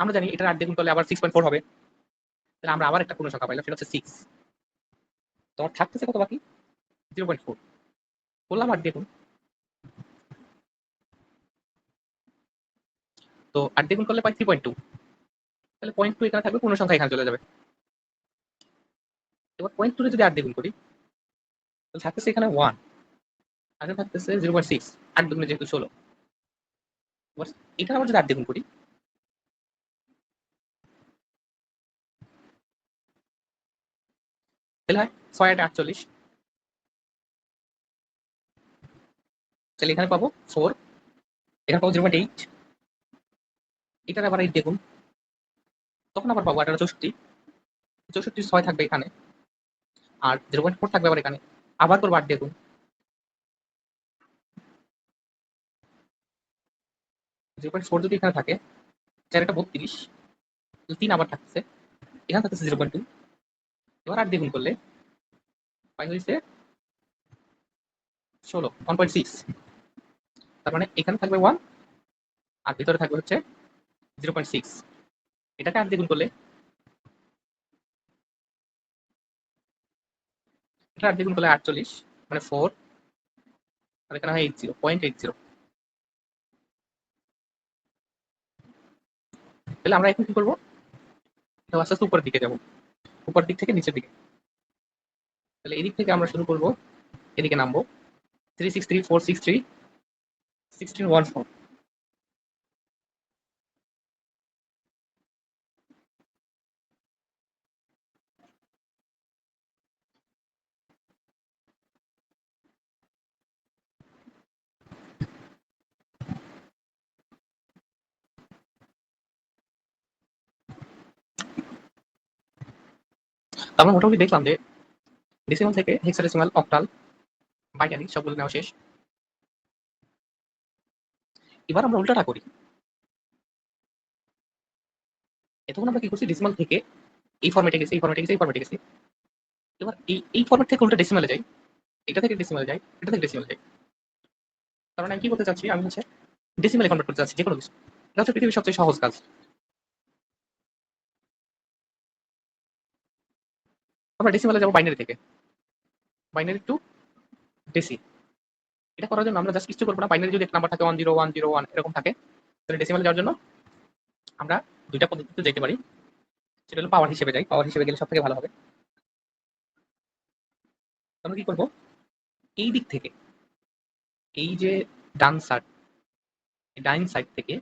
আমরা জানি এটা 8 দিয়ে গুণ করলে আবার 6.4 হবে, তাহলে আমরা আবার একটা পূর্ণ সংখ্যা পাইলাম, সেটা হচ্ছে 6। তোমার থাকতেছে কত বাকি? 0.4। করলাম 8 দিয়ে গুণ, তো 8 দিয়ে গুণ করলে পাই 3.2, তাহলে 0.2 এখানে থাকবে, পূর্ণ সংখ্যা এখানে চলে যাবে। এবার 0.2 যদি 8 দিয়ে গুণ করি, তাহলে থাকতেছে এখানে 1, আগে থাকতেছে 0.6, 8 দুগুণে যেহেতু 16। এবার এটা আবার যদি 8 দিয়ে গুণ করি, তাহলে হয় 6 8 48, তাহলে এখানে পাবো 4, এখানে পাবো 0.8, এটার আবার 8 দেখুন, তখন আবার পাবো 1864, 64 6 থাকবে এখানে, আর 0.4 থাকবে আবার এখানে, আবার করবো 8 দেখুন, 0.4 যদি এখানে থাকে, 4 এটা 32, 3 আবার থাকছে, এখানে থাকতেছে 0.2, এবার 8 দ্বিগুণ করলে পাই হয়েছে 16, 1.6, তার মানে এখানে থাকবে 1 আর ভিতরে থাকবে হচ্ছে 0.6, এটাকে 8 দ্বিগুণ করলে, এটা 8 দ্বিগুণ করলে 48, মানে 4, আর এখানে হয় 80, 0.80। তাহলে আমরা এখন কি করবো, আস্তে আস্তে উপরের দিকে যাবো, উপর দিক থেকে নিচের দিকে। তাহলে এদিক থেকে আমরা শুরু করবো, এদিকে নামবো, 363, 463, 1614। আমরা মোটামুটি দেখলাম যে ডেসিমাল থেকে হেক্সাডেসিমাল, অক্টাল, বাইনারি সবগুলো নেওয়া শেষ। এবার আমরা উল্টাটা করি। এতক্ষণ আমরা কি করছি, ডেসিমাল থেকে এই ফরম্যাটে গেছি, এই ফরম্যাটে গেছি, এই ফরম্যাটে গেছি। এবার এই ফরম্যাট থেকে উল্টা ডেসিমালে যাই, এটা থেকে ডেসিমালে যাই, এটা থেকে ডেসিমালে যাই। কারণ আমি কি করতে চাচ্ছি, আমি হচ্ছে ডেসিমালে কনভার্ট করতে চাচ্ছি যে কোনো কিছু। এটা হচ্ছে পৃথিবীর সবচেয়ে সহজ কাজ। আমরা ডেসিমালে যাবো বাইনারি থেকে, বাইনারি টু ডেসি। এটা করার জন্য আমরা জাস্ট কিছু করবো না, বাইনারি যদি একটা নাম্বার থাকে 10101 এরকম থাকে, তাহলে ডেসিমালে যাওয়ার জন্য আমরা দুইটা পদ্ধতিতে যেতে পারি। সেটা হলো পাওয়ার হিসেবে যাই, পাওয়ার হিসেবে গেলে সব থেকে ভালো হবে। আমরা কি করবো, এই দিক থেকে, এই যে ডান সাইড, ডাইন সাইড থেকে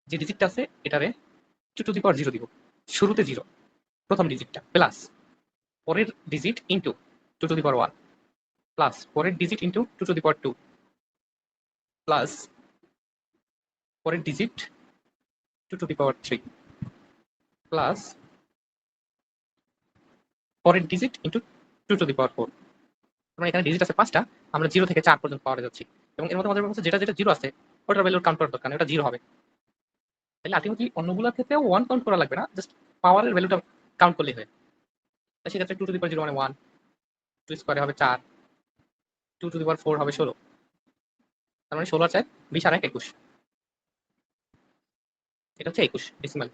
যে ডিজিটটা আছে এটারে 2 টু দি পাওয়ার 0 দিব, শুরুতে 0, প্রথম ডিজিটটা, প্লাস পরের digit into 2 to the power 1, plus পরের digit into 2 to the power 2, plus পরের digit 2 to the power 3, plus পরের digit into 2 to the power 4। মানে এখানে ডিজিট আছে 5টা, আমরা 0 থেকে 4 পর্যন্ত পাওয়ারে যাচ্ছি, এবং এর মধ্যে আমাদের কাছে যেটা যেটা 0 আছে ওটার ভ্যালু কাউন্ট করার দরকার নেই, ওটা 0 হবে। তাহলে আলটিমেটলি অন্যগুলোর ক্ষেত্রেও 1 কাউন্ট করা লাগবে না, জাস্ট পাওয়ারের ভ্যালুটা কাউন্ট করলেই হয়। সেক্ষেত্রে 2 টু দি পাওয়ার 0 মানে 1, 2 স্কোয়ারে হবে 4, 2 টু দি পাওয়ার 4 হবে 16, তার মানে 16 আর 4 20 আর 1 21। এটা হচ্ছে 21 ডেসিমাল।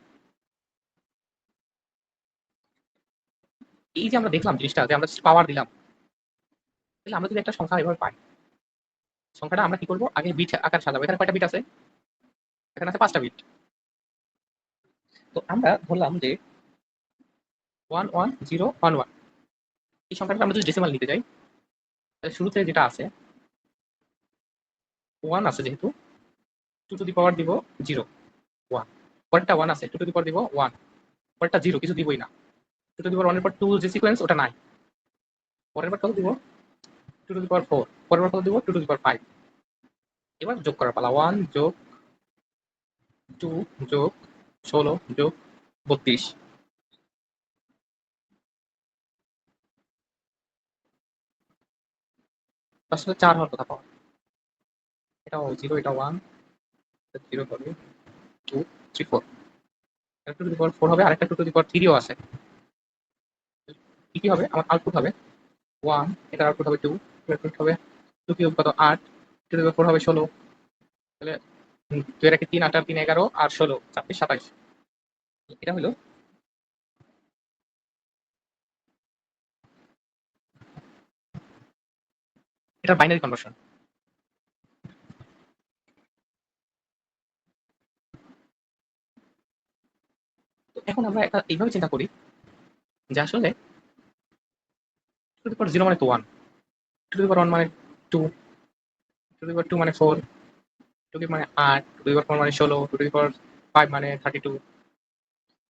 এই যে আমরা দেখলাম জিনিসটা, যে আমরা পাওয়ার দিলাম, তাহলে আমরা যদি একটা সংখ্যা এভাবে পাই, সংখ্যাটা আমরা কি করবো, আগে বিট আকার সাজাবো। এখানে কয়টা বিট আছে, এখানে আছে 5টা বিট। তো আমরা ধরলাম যে 11011, এই সংখ্যাটা আমরা যদি ডেসিমাল নিতে যাই, তাহলে শুরুতে যেটা আছে 1 আছে, যেহেতু 2 টু দি পাওয়ার দিব 0, 1, পরেরটা 1 আছে, 2 টু দি পাওয়ার দিব 1, পরেরটা 0 কিছু দিবই না, 2 টু দি পাওয়ার 1 এর পর 2 যে সিকোয়েন্স ওটা নাই, পরের বার কত দিব 2 টু দি পাওয়ার 4, পরের বার কত দিব 2 টু দি পাওয়ার 5। এবার যোগ করার পালা, 1 যোগ 2 যোগ 16 যোগ 32, আসলে 4 হওয়ার কথা পাওয়া, এটাও 0, এটা 1, 0 হবে 2 3 4, 2 টু দি পাওয়ার 4 হবে, আরেকটা 2 টু দি পাওয়ার 3ও আছে। কি কি হবে, আমার আউটপুট হবে 1, এটার আউটপুট হবে 2, আউটপুট হবে 2 কিউব কত 8, 2 টু দি পাওয়ার 4 হবে 16, তাহলে 2 এর 3, 8 আর 3 11, আর 16 26 27। এটা হলো এটা বাইনারি কনভার্সন। তো এখন আমরা একটা এইভাবে চিন্তা করি যে আসলে 2 টু দি পাওয়ার 0 মানে তো 1, 2 টু দি পাওয়ার 1 মানে 2, 2 টু দি পাওয়ার 2 মানে 4, 2 কিউব মানে 8, 2 টু দি পাওয়ার 4 মানে 16, 2 টু দি পাওয়ার 5 মানে 32।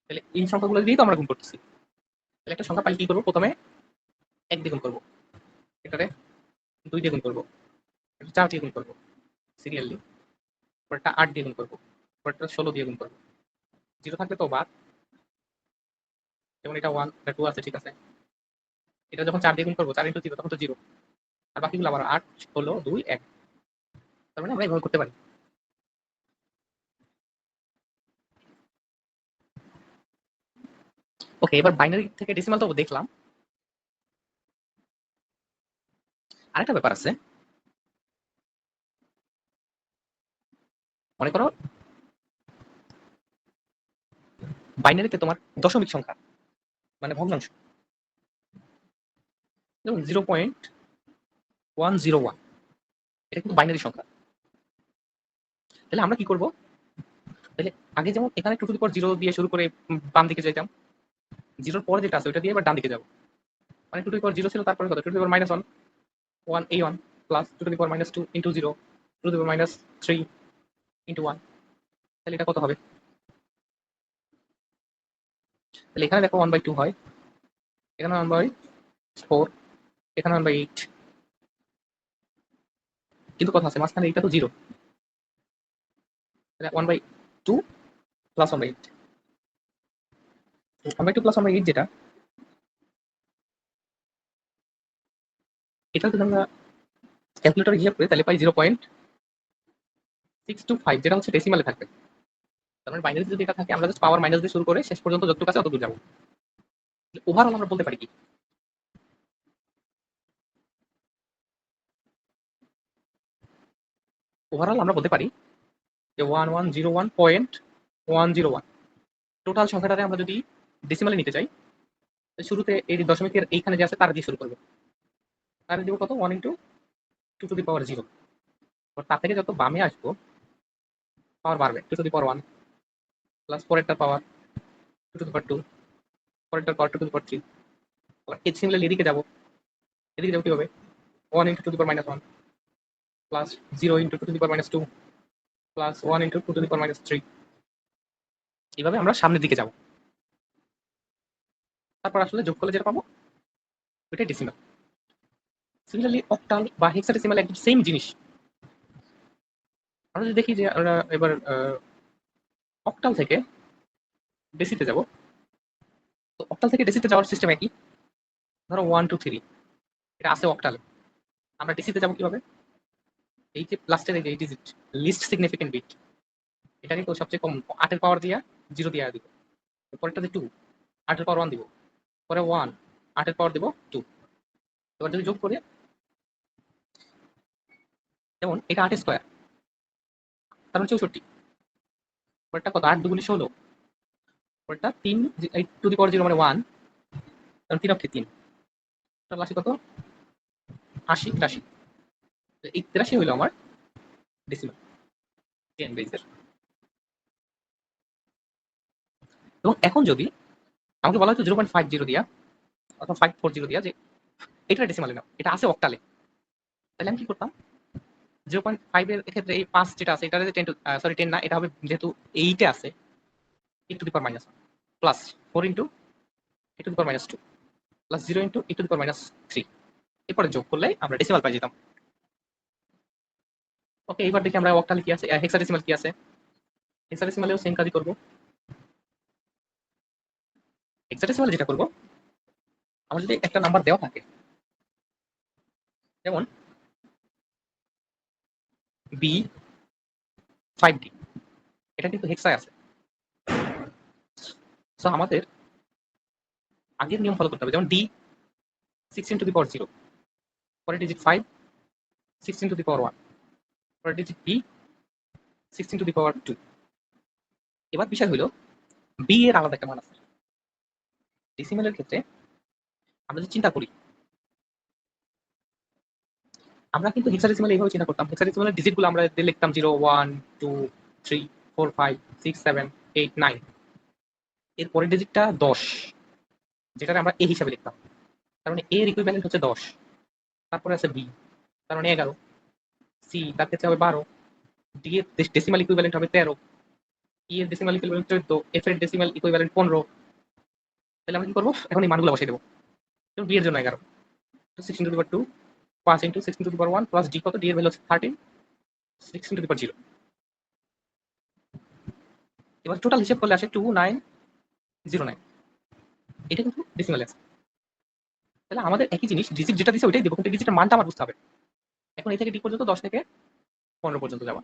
তাহলে এই সংখ্যাগুলো দিয়েই তো আমরা গুণ করতেছি। তাহলে একটা সংখ্যা পাই কি করবো, প্রথমে 1 দিয়ে গুণ করবো, এটারে 2 দিয়ে গুণ করবো, 4 দিয়ে গুণ করবো সিরিয়ালি, পরেরটা 8 দিয়ে গুণ করবো, পরেরটা 16 দিয়ে গুণ করবো। 0 থাকলে তো বাদ, যেমন এটা 1 এটা 2 আছে, ঠিক আছে। এটা যখন 4 দিয়ে গুণ করবো 4 ইন্টু 0 তখন তো 0, আর বাকিগুলো আবার 8 16 2 1। তার মানে আমরা এভাবে করতে পারি। ওকে, এবার বাইনারি থেকে ডেসিমাল তো দেখলাম। আরেকটা ব্যাপার আছে, মনে করো বাইনারিতে তোমার দশমিক সংখ্যা মানে ভগ্নাংশ, যেমন 0.101, এটা কিন্তু বাইনারি সংখ্যা। তাহলে আমরা কি করব, তাহলে আগে যেমন এখানে 2 টু দি পাওয়ার 0 দিয়ে শুরু করে বাম দিকে যাইতাম, 0 পরে যেটা আছে ওটা দিয়ে এবার ডান দিকে যাব। মানে 2 টু দি পাওয়ার 0 ছিল, তারপরে কত 2 to the power -1 1 a1 plus 2 to the power -2 into 0 2 to the power -3 into 1। তাহলে এটা কত হবে? তাহলে এখানে দেখো 1/2 হয়, এখানে 1/4, এখানে 1/8, কিন্তু কথা আছে মাঝখানে এটা তো 0, তাহলে 1/2 প্লাস 1/8, 1/2 প্লাস 1/8 যেটা, এটা যদি আমরা ক্যালকুলেটরে হিসাব করি তাহলে পাই 0.625, যেটা হচ্ছে ডেসিমালে থাকবে। তার মানে বাইনারিতে যদি এটা থাকে আমরা জাস্ট পাওয়ার মাইনাস দিয়ে শুরু করে শেষ পর্যন্ত যতটুকু আছে ততদূর যাবো। ওভারঅল আমরা বলতে পারি কি, ওভারঅল আমরা বলতে পারি যে 1101.101 টোটাল সংখ্যাটারে আমরা যদি ডেসিমালে নিতে চাই, শুরুতে এই দশমিকের এইখানে যে আছে তার দিয়ে শুরু করবো, তার দিব কত 1 ইন্টু 2 টু দি পাওয়ার 0, তার থেকে যত বামে আসবো পাওয়ার বাড়বে 2 টু দি পাওয়ার 1 প্লাস পরেরটার পাওয়ার 2 টু দি পাওয়ার 2, পরেরটার পাওয়ার 2 টু দি পাওয়ার 3। আবার এই সিমিলারলি এদিকে যাবো, এদিকে যাবো কি হবে 1 into 2 to the power -1 plus 0 into 2 to the power -2 plus 1 into 2 to the power -3। এইভাবে আমরা সামনের দিকে যাবো, তারপর আসলে যোগ করলে যেটা পাবো ওইটাই ডেসিমাল। সিমিলারলি অক্টাল বা হেক্সাডেসিমাল একদম সেম জিনিস। আমরা যদি দেখি যে আমরা এবার অক্টাল থেকে ডেসিতে যাব, তো অক্টাল থেকে ডেসিতে যাওয়ার সিস্টেম একই। ধরো 1 2 3 এটা আছে অক্টালে, আমরা ডেসিতে যাব কিভাবে, এই যে লাস্টের এই ডিজিট লিস্ট সিগনিফিকেন্ট বিট, এটাকে তো সবচেয়ে কম 8 এর পাওয়ার দিয়া 0 দিয়া দিব, পরেরটাতে 2 8 এর পাওয়ার 1 দিব, পরে 1 8 এর পাওয়ার দিব 2। এবার যদি যোগ করি, যেমন এটা 8 স্কয়ার তার মানে 64, পরেরটা কত 8 দুগুণে 16, পরেরটা 3 টু দি পাওয়ার 0 মানে 1, কারণ 3 অক্ষে 3, তাহলে আসে কত 80 83। এই 83 হইলো আমার ডেসিমাল 10 বেজের। এবং এখন যদি আমাকে বলা হতো 0.50 দিয়া অথবা 540 দিয়া যে এটা ডেসিমালে নাও, এটা আছে অক্টালে, তাহলে আমি কি করতাম 0.5 এর ক্ষেত্রে এই 5 যেটা আছে এটা 10 টু সরি 10 না, এটা হবে যেহেতু 8 এ আছে 8 to the power -1 plus 4 into 8 to the power -2 plus 0 into 8 to the power -3। এরপরে যোগ করলে আমরা ডেসিমাল পাই যেতাম। ওকে, এবার দেখি আমরা অক্টালে কি আছে, হেক্সাডেসিমাল কি আছে। হেক্সাডেসিমালেও সেম কাজই করব। হেক্সাডেসিমালে যেটা করব, আমার যদি একটা নাম্বার দেওয়া থাকে, যেমন B5D, এটা কিন্তু হেক্সায় আছে। সো আমাদের আগের নিয়ম ফলো করতে হবে, যেমন D 16 টু দি পাওয়ার 0, পরের ডিজিট 5 16 টু দি পাওয়ার 1, পরের digit B 16 two the power 2। এবার বিষয় হলো B এর আলাদা একটা মান আছে। ডেসিমালের ক্ষেত্রে আমরা যদি চিন্তা করি, আমরা কিন্তু হেক্সাডেসিমাল এইভাবে চিন্তা করতাম, হেক্সাডেসিমালের ডিজিটগুলো আমরা লিখতাম 0 1 2 3 4 5 6 7 8 9, এর পরের ডিজিটটা 10, যেটা আমরা A হিসাবে লিখতাম, তার মানে A এর ইকুইভ্যালেন্ট হচ্ছে 10, তারপরে আছে B তার মানে 11, C তার ক্ষেত্রে হবে 12, D এর ডেসিমাল ইকুইভ্যালেন্ট হবে 13, E এর ডেসিমাল ইকুইভ্যালেন্ট 14, F এর ডেসিমাল ইকুইভ্যালেন্ট 15। তাহলে আমরা কি করবো, এখন এই মানগুলো বসাই দেবো। B এর জন্য 11, 16 two the power 2 5 into 16 two the power 1 plus D কত, ডি এর ভ্যালু হচ্ছে 13, 16 টু দি পাওয়ার 0। এবার টোটাল হিসাব করলে আসে 2909। এটা কিন্তু ডেসিমালে আছে। তাহলে আমাদের একই জিনিস ডিজিট যেটা দিছে ওইটাই দেবো, কিন্তু ডিজিটের মানটা আমার বুঝতে হবে। এখন এই থেকে ডি পর্যন্ত 10 থেকে 15 পর্যন্ত যাওয়া।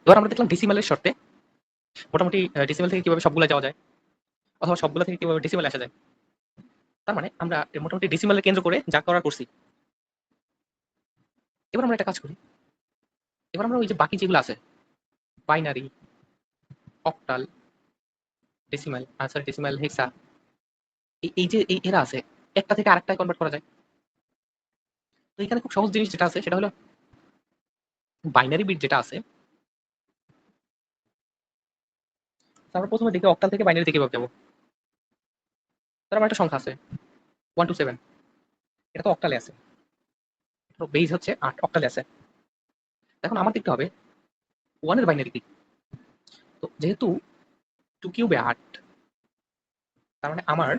এবার আমরা দেখলাম ডেসিমালের শর্তে মোটামুটি ডেসিমাল থেকে কিভাবে সবগুলা যাওয়া যায়, অথবা সবগুলা থেকে কিভাবে ডেসিমালে আসা যায়। তার মানে আমরা মোটামুটি ডেসিমালের কেন্দ্র করে যা করার করছি। এবার আমরা একটা কাজ করি, এবার আমরা ওই যে বাকি যেগুলো আছে binary, octal, decimal, sorry decimal, hexa, এই যে এরা আছে, একটা থেকে আরেকটায় কনভার্ট করা যায়। তো এখানে খুব সহজ জিনিস যেটা আছে সেটা হলো বাইনারি বিট যেটা আছে, আমরা প্রথমে দেখি অক্টাল থেকে বাইনারিতে কিভাবে যাবো। তার আমার একটা সংখ্যা আছে 1 to 7, এটা তো অক্টালে আছে, বেজ হচ্ছে 8, অক্টালে আছে। এখন আমার দেখতে হবে 1 এর বাইনারি কি। তো যেহেতু 2 কিউবে 8, তার মানে আমার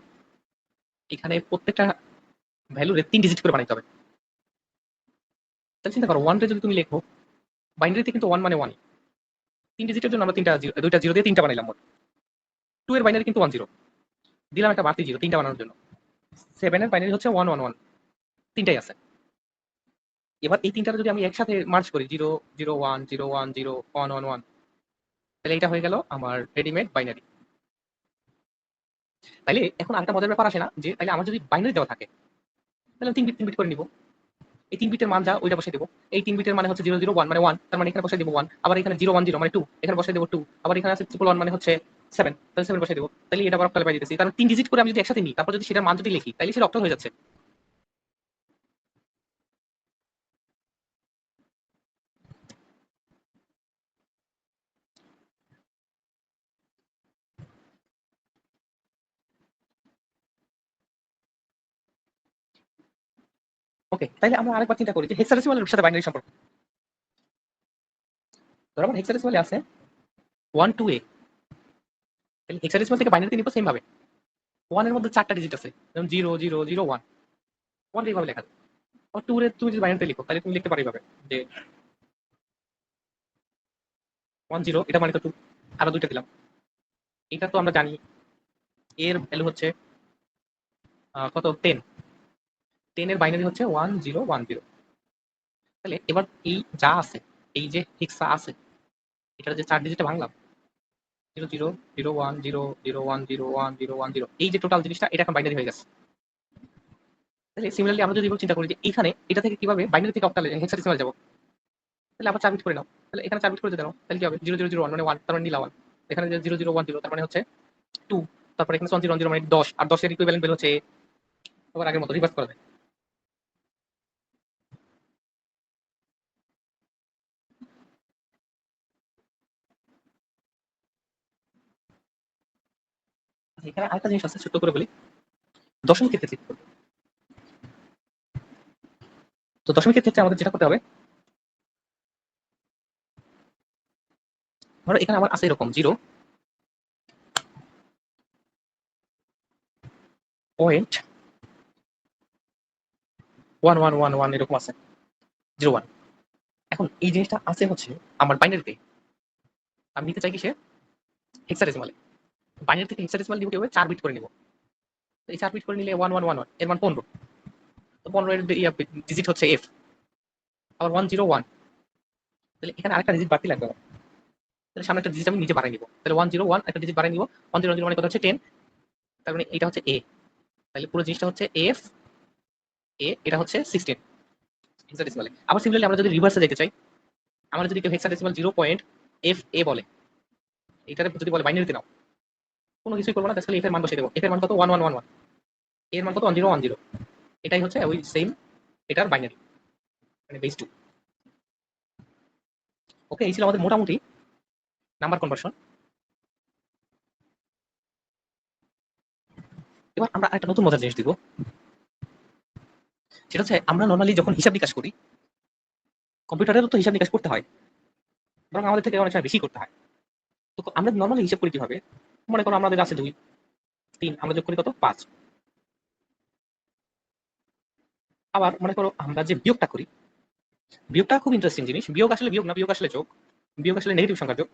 এখানে প্রত্যেকটা ভ্যালুরে 3 ডিজিট করে বানাইতে হবে। তাহলে চিন্তা করো 1 রে যদি তুমি লেখো, বাইনারিতে কিন্তু 1 মানে 1, 3 ডিজিটের জন্য আমরা দুইটা জিরো দিয়ে 3টা বানাইলাম মোট। 2 এর বাইনারি কিন্তু 1 0, দিলাম একটা বাড়তি জিরো 3টা বানানোর জন্য। 7 এর বাইনারি হচ্ছে 1 1 1, 3টাই আছে। এবার এই তিনটারে যদি আমি একসাথে মার্জ করি 0 0 1 0 1 0 1 1 1, তাহলে এটা হয়ে গেল আমার রেডিমেড বাইনারি। তাইলে এখন আরেকটা মজার ব্যাপার আসে না, যে তাইলে আমার যদি বাইনারি দেওয়া থাকে তাহলে 3 বিট করে নিব। এই 3 বিটের মান যা ওইটা বসাই দেবো। এই 3 বিটের মানে হচ্ছে 0 0 1 মানে 1, তার মানে এখানে বসাই দেবো 1। আবার এখানে 0 1 0 মানে 2, এখানে বসাই দেবো 2। আবার এখানে আছে 1 1 মানে হচ্ছে 7, তাহলে 7 বসাই দেবো। তাহলে এটা আবার অক্টালে পাই দিতেছি, কারণ 3 ডিজিট করে আমি যদি একসাথে নিই তারপর যদি সেটার মান যদি লিখি তাহলে সেটা অক্টাল হয়ে যাচ্ছে। ওকে, তাইলে আমরা আরেকবার চিন্তা করি যে হেক্সাডেসিমালের সাথে বাইনারি সম্পর্ক। ধরো আমার হেক্সাডেসিমালে আছে 1 2 a, তাহলে হেক্সাডেসিমাল থেকে বাইনারিতে নিব সেম ভাবে। 1 এর মধ্যে 4টা ডিজিট আছে, যেমন 0 0 0 1, 1 এইভাবে লেখা যায়। আর 2 এর তুমি যদি বাইনারিতে লিখো তাহলে তুমি লিখতে পারো এইভাবে যে 1 0, এটা মানে তো 2, আরো দুইটা দিলাম। এটা তো আমরা জানি এর ভ্যালু হচ্ছে কত, 10, 10 এর বাইনারি হচ্ছে 1 0 1 0। তাহলে এবার এই যা আছে, এই যে হেক্সা আছে, এটা যে 4 ডিজিটে ভাঙলাম 0 0 0 1 0 0 1 0 1 0 1 0, এই যে টোটাল জিনিসটা এটা এখন বাইনারি হয়ে গেছে। তাহলে সিমিলারলি আমরা যদি চিন্তা করি যে এখানে এটা থেকে কিভাবে বাইনারি থেকে অক্টালে হেক্সাডেসিমাল যাব, তাহলে আবার 4 বিট করে নাও। তাহলে এখানে 4 বিট করে দাও, তাহলে কি হবে 0 0 0 1 মানে 1, তার মানে নিলা 1। এখানে যে 0 0 1 0 তার মানে হচ্ছে 2, তারপর এখানে 1 0 1 0 মানে 10, আর 10 এর ইকুইভ্যালেন্ট ভ্যালু হচ্ছে a। আবার আগের মতো রিভার্স করা যায়। আচ্ছা, এখানে আরেকটা জিনিস আছে ছোট্ট করে বলি, দশমিকের ক্ষেত্রে কি করব। তো দশমিকের ক্ষেত্রে আমাদের যেটা করতে হবে, ধরো এখানে আমার আছে এরকম 0.1111 এরকম আছে 0 1। এখন এই জিনিসটা আছে হচ্ছে আমার বাইনারিতে, আমি নিতে চাই কিসে, হেক্সাডেসিমালে। বাইনারি থেকে হেক্সাডেসিমাল নিব কিভাবে, 4 বিট করে নিব। তো এই 4 বিট করে নিলে 1 1 1 1 এর মান 15। তো 15 এর ডিজিট হচ্ছে f। আবার 1 0 1, তাহলে এখানে আরেকটা ডিজিট বাড়তি লাগবে আমার। তাহলে সামনে একটা ডিজিট আমি নিজে বাড়াই নিব, তাহলে 1 0 1 একটা ডিজিট বাড়াই নিব। 1 0 0 মানে কত হচ্ছে 10, তার মানে এটা হচ্ছে a। তাহলে পুরো জিনিসটা হচ্ছে f a, এটা হচ্ছে 16 হেক্সাডেসিমালে। আবার সিমিলারলি আমরা যদি রিভার্সে যেতে চাই, আমরা যদি কেউ হেক্সাডেসিমাল 0.fa বলে, এটারে যদি বলে বাইনারিতে নাও, কোনো কিছুই করবো না, তাহলে এফ এর মান বসিয়ে দেবো। এফ এর মান কত, 1 1 1 1, এর মান কত, 1 0 1 0। এটাই হচ্ছে ওই সেম এটার বাইনারি, মানে বেস 2। ওকে, এই ছিল আমাদের মোটামুটি নাম্বার কনভার্সন। এবার আমরা একটা নতুন মজার জিনিস দিব, সেটা হচ্ছে আমরা নর্মালি যখন হিসাব নিকাশ করি, কম্পিউটারেরও তো হিসাব নিকাশ করতে হয়, বরং আমাদের থেকে অনেক সময় বেশি করতে হয়। তো আমরা নর্মালি হিসাব করি কিভাবে? মনে করো আমাদের আছে 2 3, আমরা যোগ করি কত? 5। আবার মনে করো আমরা যে বিয়োগটা করি, বিয়োগটা খুব ইন্টারেস্টিং জিনিস। বিয়োগ আসলে বিয়োগ না, বিয়োগ আসলে যোগ। বিয়োগ আসলে নেগেটিভ সংখ্যার যোগ।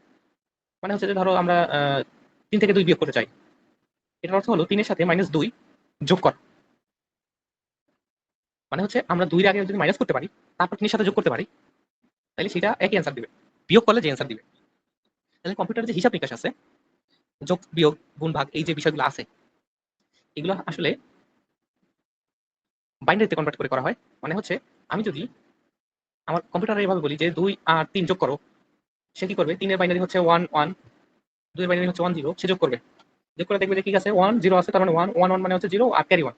মানে হচ্ছে যে ধরো আমরা 3 থেকে 2 বিয়োগ করতে চাই, এটার অর্থ হলো 3 এর সাথে -2 যোগ করা। মানে হচ্ছে আমরা 2 এর আগে যদি মাইনাস করতে পারি, তারপর 3 এর সাথে যোগ করতে পারি, তাহলে সেটা একই অ্যান্সার দিবে। বিয়োগ করলে যে অ্যান্সার দিবে। তাহলে কম্পিউটারে যে হিসাব নিকাশ আছে, যোগ বিয়োগ গুণ ভাগ, এই যে বিষয়গুলো আছে, এগুলো আসলে বাইনারিতে কনভার্ট করে করা হয়। মানে হচ্ছে আমি যদি আমার কম্পিউটারে এভাবে বলি যে 2 আর 3 যোগ করো, সে কি করবে? 3 এর বাইনারি হচ্ছে 1 1, 2 এর বাইনারি হচ্ছে 1 0, সে যোগ করবে। যোগ করে দেখবে যে ঠিক আছে 1 0 আছে, তার মানে 1 1 1 মানে হচ্ছে 0 আর ক্যারি 1।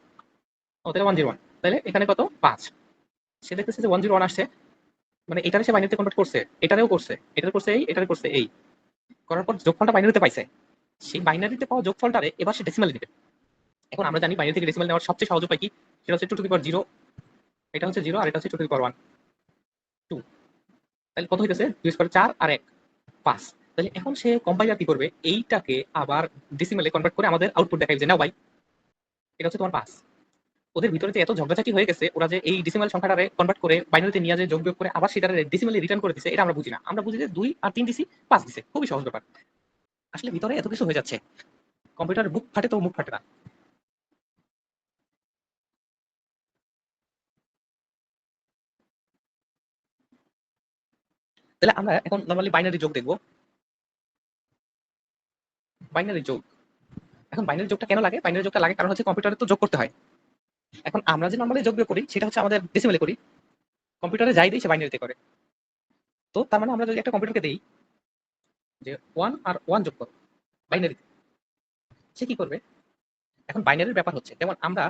ও তাহলে 1 0 1। তাহলে এখানে কত? 5। সে দেখতেছে যে 1 0 1 আসছে, মানে এটারে সে বাইনারিতে কনভার্ট করছে, এটারেও করছে, এটারে করছে এই, এটারে করছে এই। করার পর যোগফলটা বাইনারিতে পাইছে। সেই বাইনারিতে পাওয়া যোগফলটারে এবার সে ডেসিমালে দিবে। এখন আমরা জানি বাইনারি থেকে ডেসিমাল নেওয়ার সবচেয়ে সহজ উপায় কি? সেটা হচ্ছে 2 টু দি পাওয়ার 0, এটা হচ্ছে 0 আর এটা হচ্ছে 2 টু দি পাওয়ার 1 2। তাহলে কত হইতেছে? 2 স্কয়ার 4 আর 1 5। তাহলে এখন সে কম্পাইলার কি করবে? এইটাকে আবার ডেসিমালে কনভার্ট করে আমাদের আউটপুট দেখাবে যে নাও ভাই, এটা হচ্ছে তোমার 5। ওদের ভিতরে যে এত ঝগড়াঝাটি হয়ে গেছে, ওরা যে এই ডেসিমাল সংখ্যাটারে কনভার্ট করে বাইনারিতে নিয়ে যে যোগ বিয়োগ করে আবার সেটারে ডেসিমালে রিটার্ন করে দিছে, এটা আমরা বুঝি না। আমরা বুঝি যে 2 আর 3 দিছি, 5 দিছে। খুবই সহজ ব্যাপার। আসলে ভিতরে এত কিছু হয়ে যাচ্ছে, কম্পিউটার বুক ফাটে তো মুখ ফাটে না। তাহলে আমরা এখন নরমালি বাইনারি যোগ দেখব। বাইনারি যোগ, এখন বাইনারি যোগটা কেন লাগে? বাইনারি যোগটা লাগে কারণ হচ্ছে কম্পিউটারে তো যোগ করতে হয়। এখন আমরা যে নরমালি যোগ বিয়োগ করি সেটা হচ্ছে আমাদের ডেসিমেলে করি, কম্পিউটারে যাই দেই সে বাইনারিতে করে। তো তার মানে আমরা যদি একটা কম্পিউটারকে দেই যে 1 আর 1 যোগ করো বাইনারিতে, সে কি করবে? এখন বাইনারির ব্যাপার হচ্ছে যেমন আমরা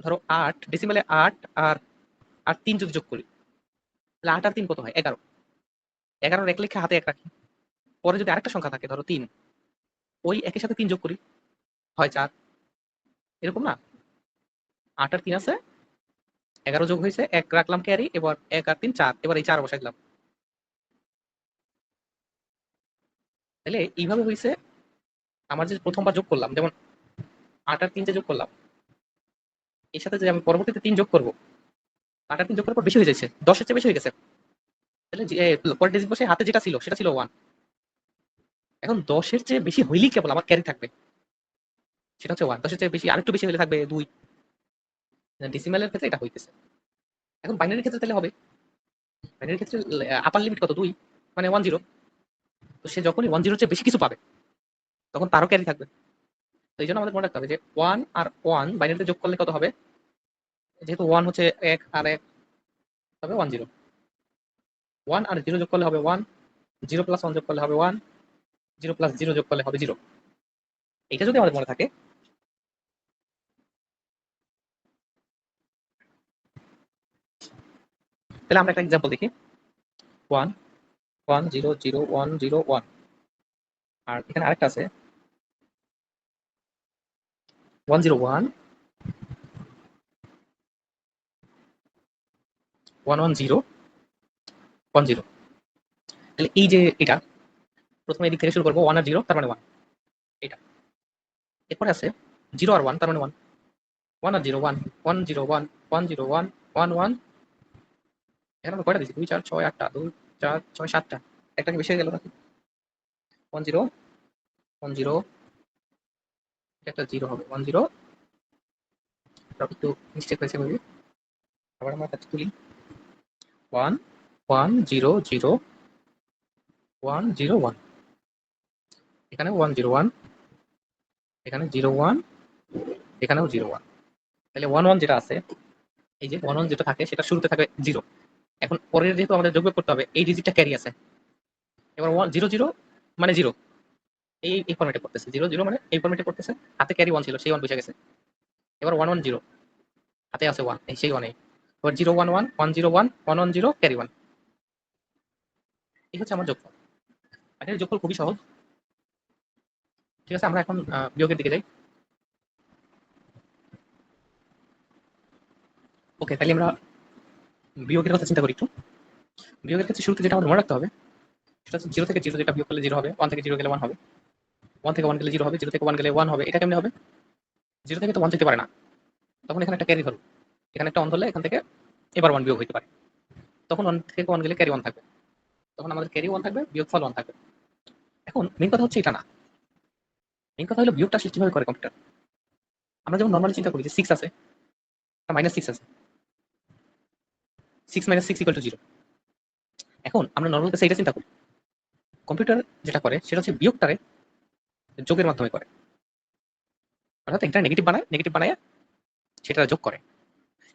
ধরো 8 ডেসিমেলে 8 আর 3 যদি যোগ করি, তাহলে 8 আর 3 কত হয়? 11। 11 এক লিখে হাতে 1 রাখি। পরে যদি আরেকটা সংখ্যা থাকে ধরো 3, ওই একের সাথে 3 যোগ করি, হয় 4। এরকম না? 8 আর 3 আছে, 11 যোগ হয়েছে, 1 রাখলাম ক্যারি, এবার 1 আর 3 4, এবার এই 4 বসাই দিলাম। তাহলে এইভাবে হইছে আমার যে প্রথমবার যোগ করলাম, যেমন 8 আর 3 যে যোগ করলাম, এর সাথে যে আমি পরবর্তীতে 3 যোগ করব, 8 আর 3 যোগ করার পর বেশি হয়ে যাচ্ছে, 10 এর চেয়ে বেশি হয়ে গেছে। তাহলে যে পরের ডিজিট বসে হাতে যেটা ছিল সেটা ছিল 1। এখন 10 এর চেয়ে বেশি হইলেই কেবল আমার ক্যারি থাকবে, সেটা হচ্ছে 1। 10 এর চেয়ে বেশি, আরেকটু বেশি হলে থাকবে 2। ডেসিমালের ক্ষেত্রে এটা হইতেছে। এখন বাইনারির ক্ষেত্রে তাহলে হবে, বাইনারির ক্ষেত্রে আপার লিমিট কত? 2, মানে 1 0। তো সে যখনই 1 0 এর চেয়ে বেশি কিছু পাবে, তখন তারও ক্যারি থাকবে। তো এই জন্য আমাদের মনে রাখতে হবে যে 1 আর 1 বাইনারিতে যোগ করলে কত হবে? যেহেতু 1 হচ্ছে 1 আর 1 হবে 1 0। 1 আর 0 যোগ করলে হবে 1, 0 প্লাস 1 যোগ করলে হবে 1, 0 প্লাস 0 যোগ করলে হবে 0। এটা যদি আমাদের মনে থাকে, তাহলে আমরা একটা এক্সাম্পল দেখি। 1 1 0 0 1 0 1, আর এখানে আরেকটা আছে 1 0 1 1 1 0 1 0। তাহলে এই যে এটা প্রথমে এদিক থেকে শুরু করবো, 1 আর 0 তার মানে 1, এটা। এরপরে আছে 0 আর 1 তার মানে 1, 1 আর 0 1, 1 0 1, 1 0 1, 1 1। এখানে আমরা কয়টা দিচ্ছি? 2 4 6 8টা, 2 4 6 7টা, একটা কি বেশি হয়ে গেল নাকি? 1 0 1 0, একটা 0 হবে 1 0। একটু মিস্টেক হয়েছে মেবি, আবার আমরা কাছে তুলি। 1 1 0 0 1 0 1, এখানে 1 0 1, এখানে 0 1, এখানেও 0 1। তাহলে 1 1 যেটা আছে, এই যে 1 1 যেটা থাকে সেটা শুরুতে থাকে 0। এখন পরের যেহেতু আমাদের যোগ বিয়োগ করতে হবে, এই ডিজিটটা ক্যারি আছে। এবার 1 0 0 মানে 0, এই ফরম্যাটে করতেছে। 0 0 মানে এই ফরম্যাটে করতেছে। হাতে ক্যারি 1 ছিল, সেই 1 বসে গেছে। এবার 1 1 0, হাতে আছে 1, এই সেই 1 এই। এবার 0 1 1, 1 0 1, 1 1 0, ক্যারি 1। এই হচ্ছে আমার যোগফল। এটার যোগফল খুবই সহজ। ঠিক আছে, আমরা এখন বিয়োগের দিকে যাই। ওকে, তাহলে আমরা বিয়োগের কথা চিন্তা করি একটু। বিয়োগের ক্ষেত্রে শুরুতে যেটা আমাদের মনে রাখতে হবে সেটা হচ্ছে 0 থেকে 0 যেটা বিয়োগ করলে 0 হবে, 1 থেকে 0 গেলে 1 হবে, 1 থেকে 1 গেলে 0 হবে, 0 থেকে 1 গেলে 1 হবে। এটা কেমনে হবে? 0 থেকে তো 1 যেতে পারে না। তখন এখানে একটা ক্যারি ধরো। এখানে একটা 1 ধরলে এখান থেকে এবার 1 বিয়োগ হইতে পারে। তখন 1 থেকে 1 গেলে ক্যারি 1 থাকবে। তখন আমাদের ক্যারি 1 থাকবে, বিয়োগফল 1 থাকবে। এখন মেইন কথা হচ্ছে এটা না। মেইন কথা হলো বিয়োগটা আসলে কিভাবে করে কম্পিউটার। আমরা যেমন নরমালি চিন্তা করি যে 6 আছে, -6 আছে। 6 - 6 = 0। এখন আমরা নরমাল কেসে এটা চিন্তা করি। কম্পিউটার যেটা করে সেটা হচ্ছে বিয়োগটারে যোগের মাধ্যমে করে। অর্থাৎ এটা নেগেটিভ বানায় সেটা যোগ করে।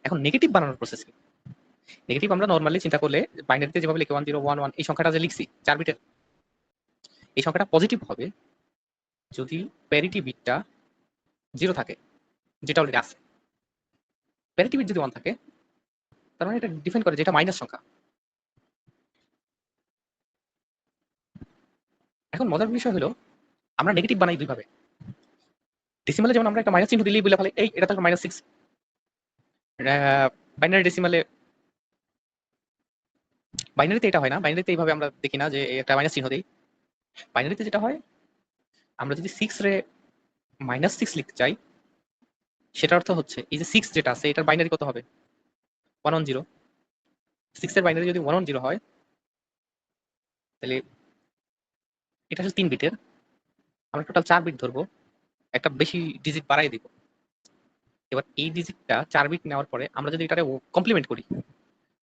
এখন নেগেটিভ বানানোর প্রসেস কি? নেগেটিভ আমরা নরমালি চিন্তা করলে বাইনারিতে যেভাবে লিখি 1 0 1 1 এই সংখ্যাটা যে লিখছি 4 বিটের, এই সংখ্যাটা পজিটিভ হবে যদি প্যারিটি বিটটা 0 থাকে, যেটা অলরেডি আছে। প্যারিটি বিট যদি 1 থাকে তার মানে এটা ডিফাইন করে যে এটা মাইনাস সংখ্যা। এখন মজার বিষয় হলো আমরা নেগেটিভ বানাই দুই ভাবে। ডেসিমালে যেমন আমরা একটা মাইনাস চিহ্ন দিলেই বলে ফেলে এই এটা তো -6। বাইনারি ডেসিমালে বাইনারিতে এটা হয় না। বাইনারিতে এইভাবে আমরা দেখি না যে একটা মাইনাস চিহ্ন দেই। বাইনারিতে যেটা হয় আমরা যদি 6 রে -6 লিখতে চাই সেটার অর্থ হচ্ছে এই যে 6 যেটা আছে এটার বাইনারি কত হবে? 110। 6 এর বাইনারি যদি 110 হয় তাহলে এটা আসলে 3 বিটের। আমরা টোটাল 4 বিট ধরবো। একটা বেশি ডিজিট বাড়াই দিব। এবার এই ডিজিটটা 4 বিট নেওয়ার পরে আমরা যদি এটারে কমপ্লিমেন্ট করি।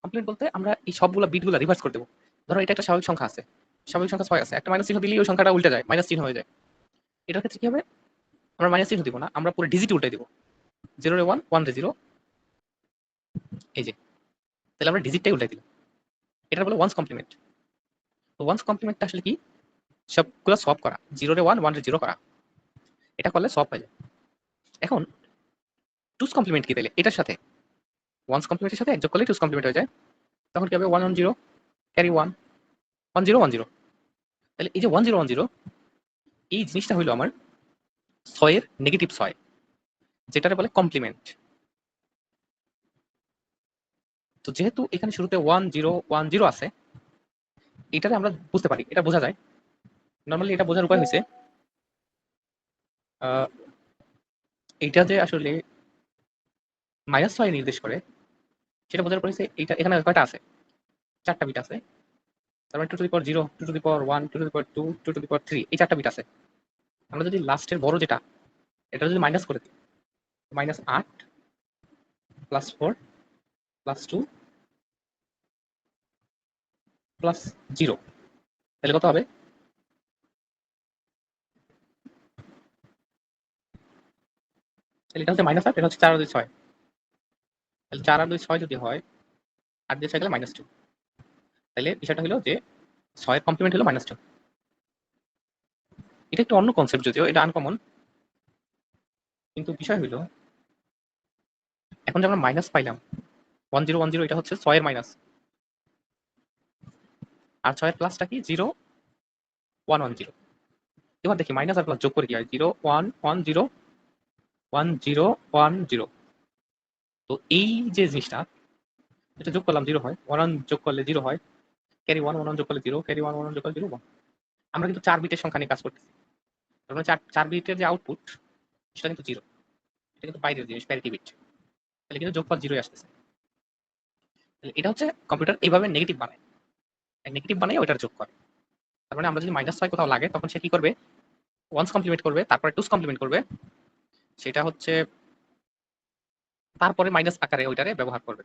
কমপ্লিমেন্ট বলতে আমরা এই সবগুলা বিটগুলা রিভার্স করে দেব। ধরো এটা একটা স্বাভাবিক সংখ্যা আছে। স্বাভাবিক সংখ্যা 6 আছে। একটা মাইনাস চিহ্ন দিলেই ওই সংখ্যাটা উল্টে যায়। মাইনাস চিহ্ন হয়ে যায়। এটার ক্ষেত্রে কি হবে? আমরা মাইনাস চিহ্ন দিব না। আমরা পুরো ডিজিট উল্টাই দিব। 0 রে 1, 1 রে 0। এই যে। তাহলে আমরা ডিজিটটাই উল্টাই দিলাম। এটা বলে ওয়ান্স কমপ্লিমেন্ট। তো ওয়ান্স কমপ্লিমেন্টটা আসলে কি? সবগুলা সলভ করা। 0 রে 1, 1 রে 0 করা। এটা করলে সলভ হয়ে যায়। এখন টুস কমপ্লিমেন্ট কি তাইলে? এটার সাথে ওয়ান্স কমপ্লিমেন্টের সাথে যোগ করলে টুস কমপ্লিমেন্ট হয়ে যায়। তখন কি হবে? 1 1 0 ক্যারি 1 1 0 1 0। তাহলে এই যে 1 0 1 0 এই জিনিসটা হইলো আমার 6 এর নেগেটিভ 6 যেটারে বলে কমপ্লিমেন্ট। তো যেহেতু এখানে শুরুতে 1 0 1 0 আছে এটারে আমরা বুঝতে পারি। এটা বোঝা যায়। নরমালি এটা বোঝার উপায় হইছে এইটা যে আসলে -6 নির্দেশ করে সেটা বোঝার পর হইছে এইটা এখানে কয়টা আছে? 4টা বিট আছে। তার মানে 2 to the power 0, 2 to the power 1, 2 to the power 2, 2 to the power 3 এই 4টা বিট আছে। আমরা যদি লাস্টের বড় যেটা এটা যদি মাইনাস করে দিই -8 +4 +2 +0 তাহলে কত হবে? তাহলে এটা হচ্ছে -8 এটা হচ্ছে 4 আর 2 6। তাহলে 4 আর 2 6 যদি হয় 8 দিয়ে 6 গেলে -2। তাহলে বিষয়টা হলো যে 6 এর কমপ্লিমেন্ট হলো -2। এটা একটু অন্য কনসেপ্ট যদিও এটা আনকমন। কিন্তু বিষয় হইলো এখন যে আমরা মাইনাস পাইলাম 1 0 1 0 এটা হচ্ছে 6 এর মাইনাস। আর 6 এর প্লাসটা কি? 0 1 1 0। এবার দেখি মাইনাস আর প্লাস যোগ করে কি হয়? 0 1 1 0 1 0 1 0। তো এই যে জিনিসটা এটা যোগ করলাম 0 হয়। 1 1 যোগ করলে 0 হয়। ক্যারি 1 1 1 যোগ করলে 0, ক্যারি 1 1 1 যোগ করলে 0 1। আমরা কিন্তু 4 বিটের সংখ্যা নিয়ে কাজ করতেছি। তার মানে 4 বিটের যে আউটপুট সেটা কিন্তু 0। এটা কিন্তু বাইরের জিনিস প্যারিটি বিট। তাহলে কিন্তু যোগফল 0 আসতেছে। তাহলে এটা হচ্ছে কম্পিউটার এইভাবে নেগেটিভ বানায়। নেগেটিভ বানায় ওইটার যোগ করে। তার মানে আমরা যদি -6 কোথাও লাগে তখন সে কি করবে? ওয়ান্স কমপ্লিমেন্ট করবে, তারপরে টুস কমপ্লিমেন্ট করবে। সেটা হচ্ছে তারপরে মাইনাস আকারে ওইটারে ব্যবহার করবে।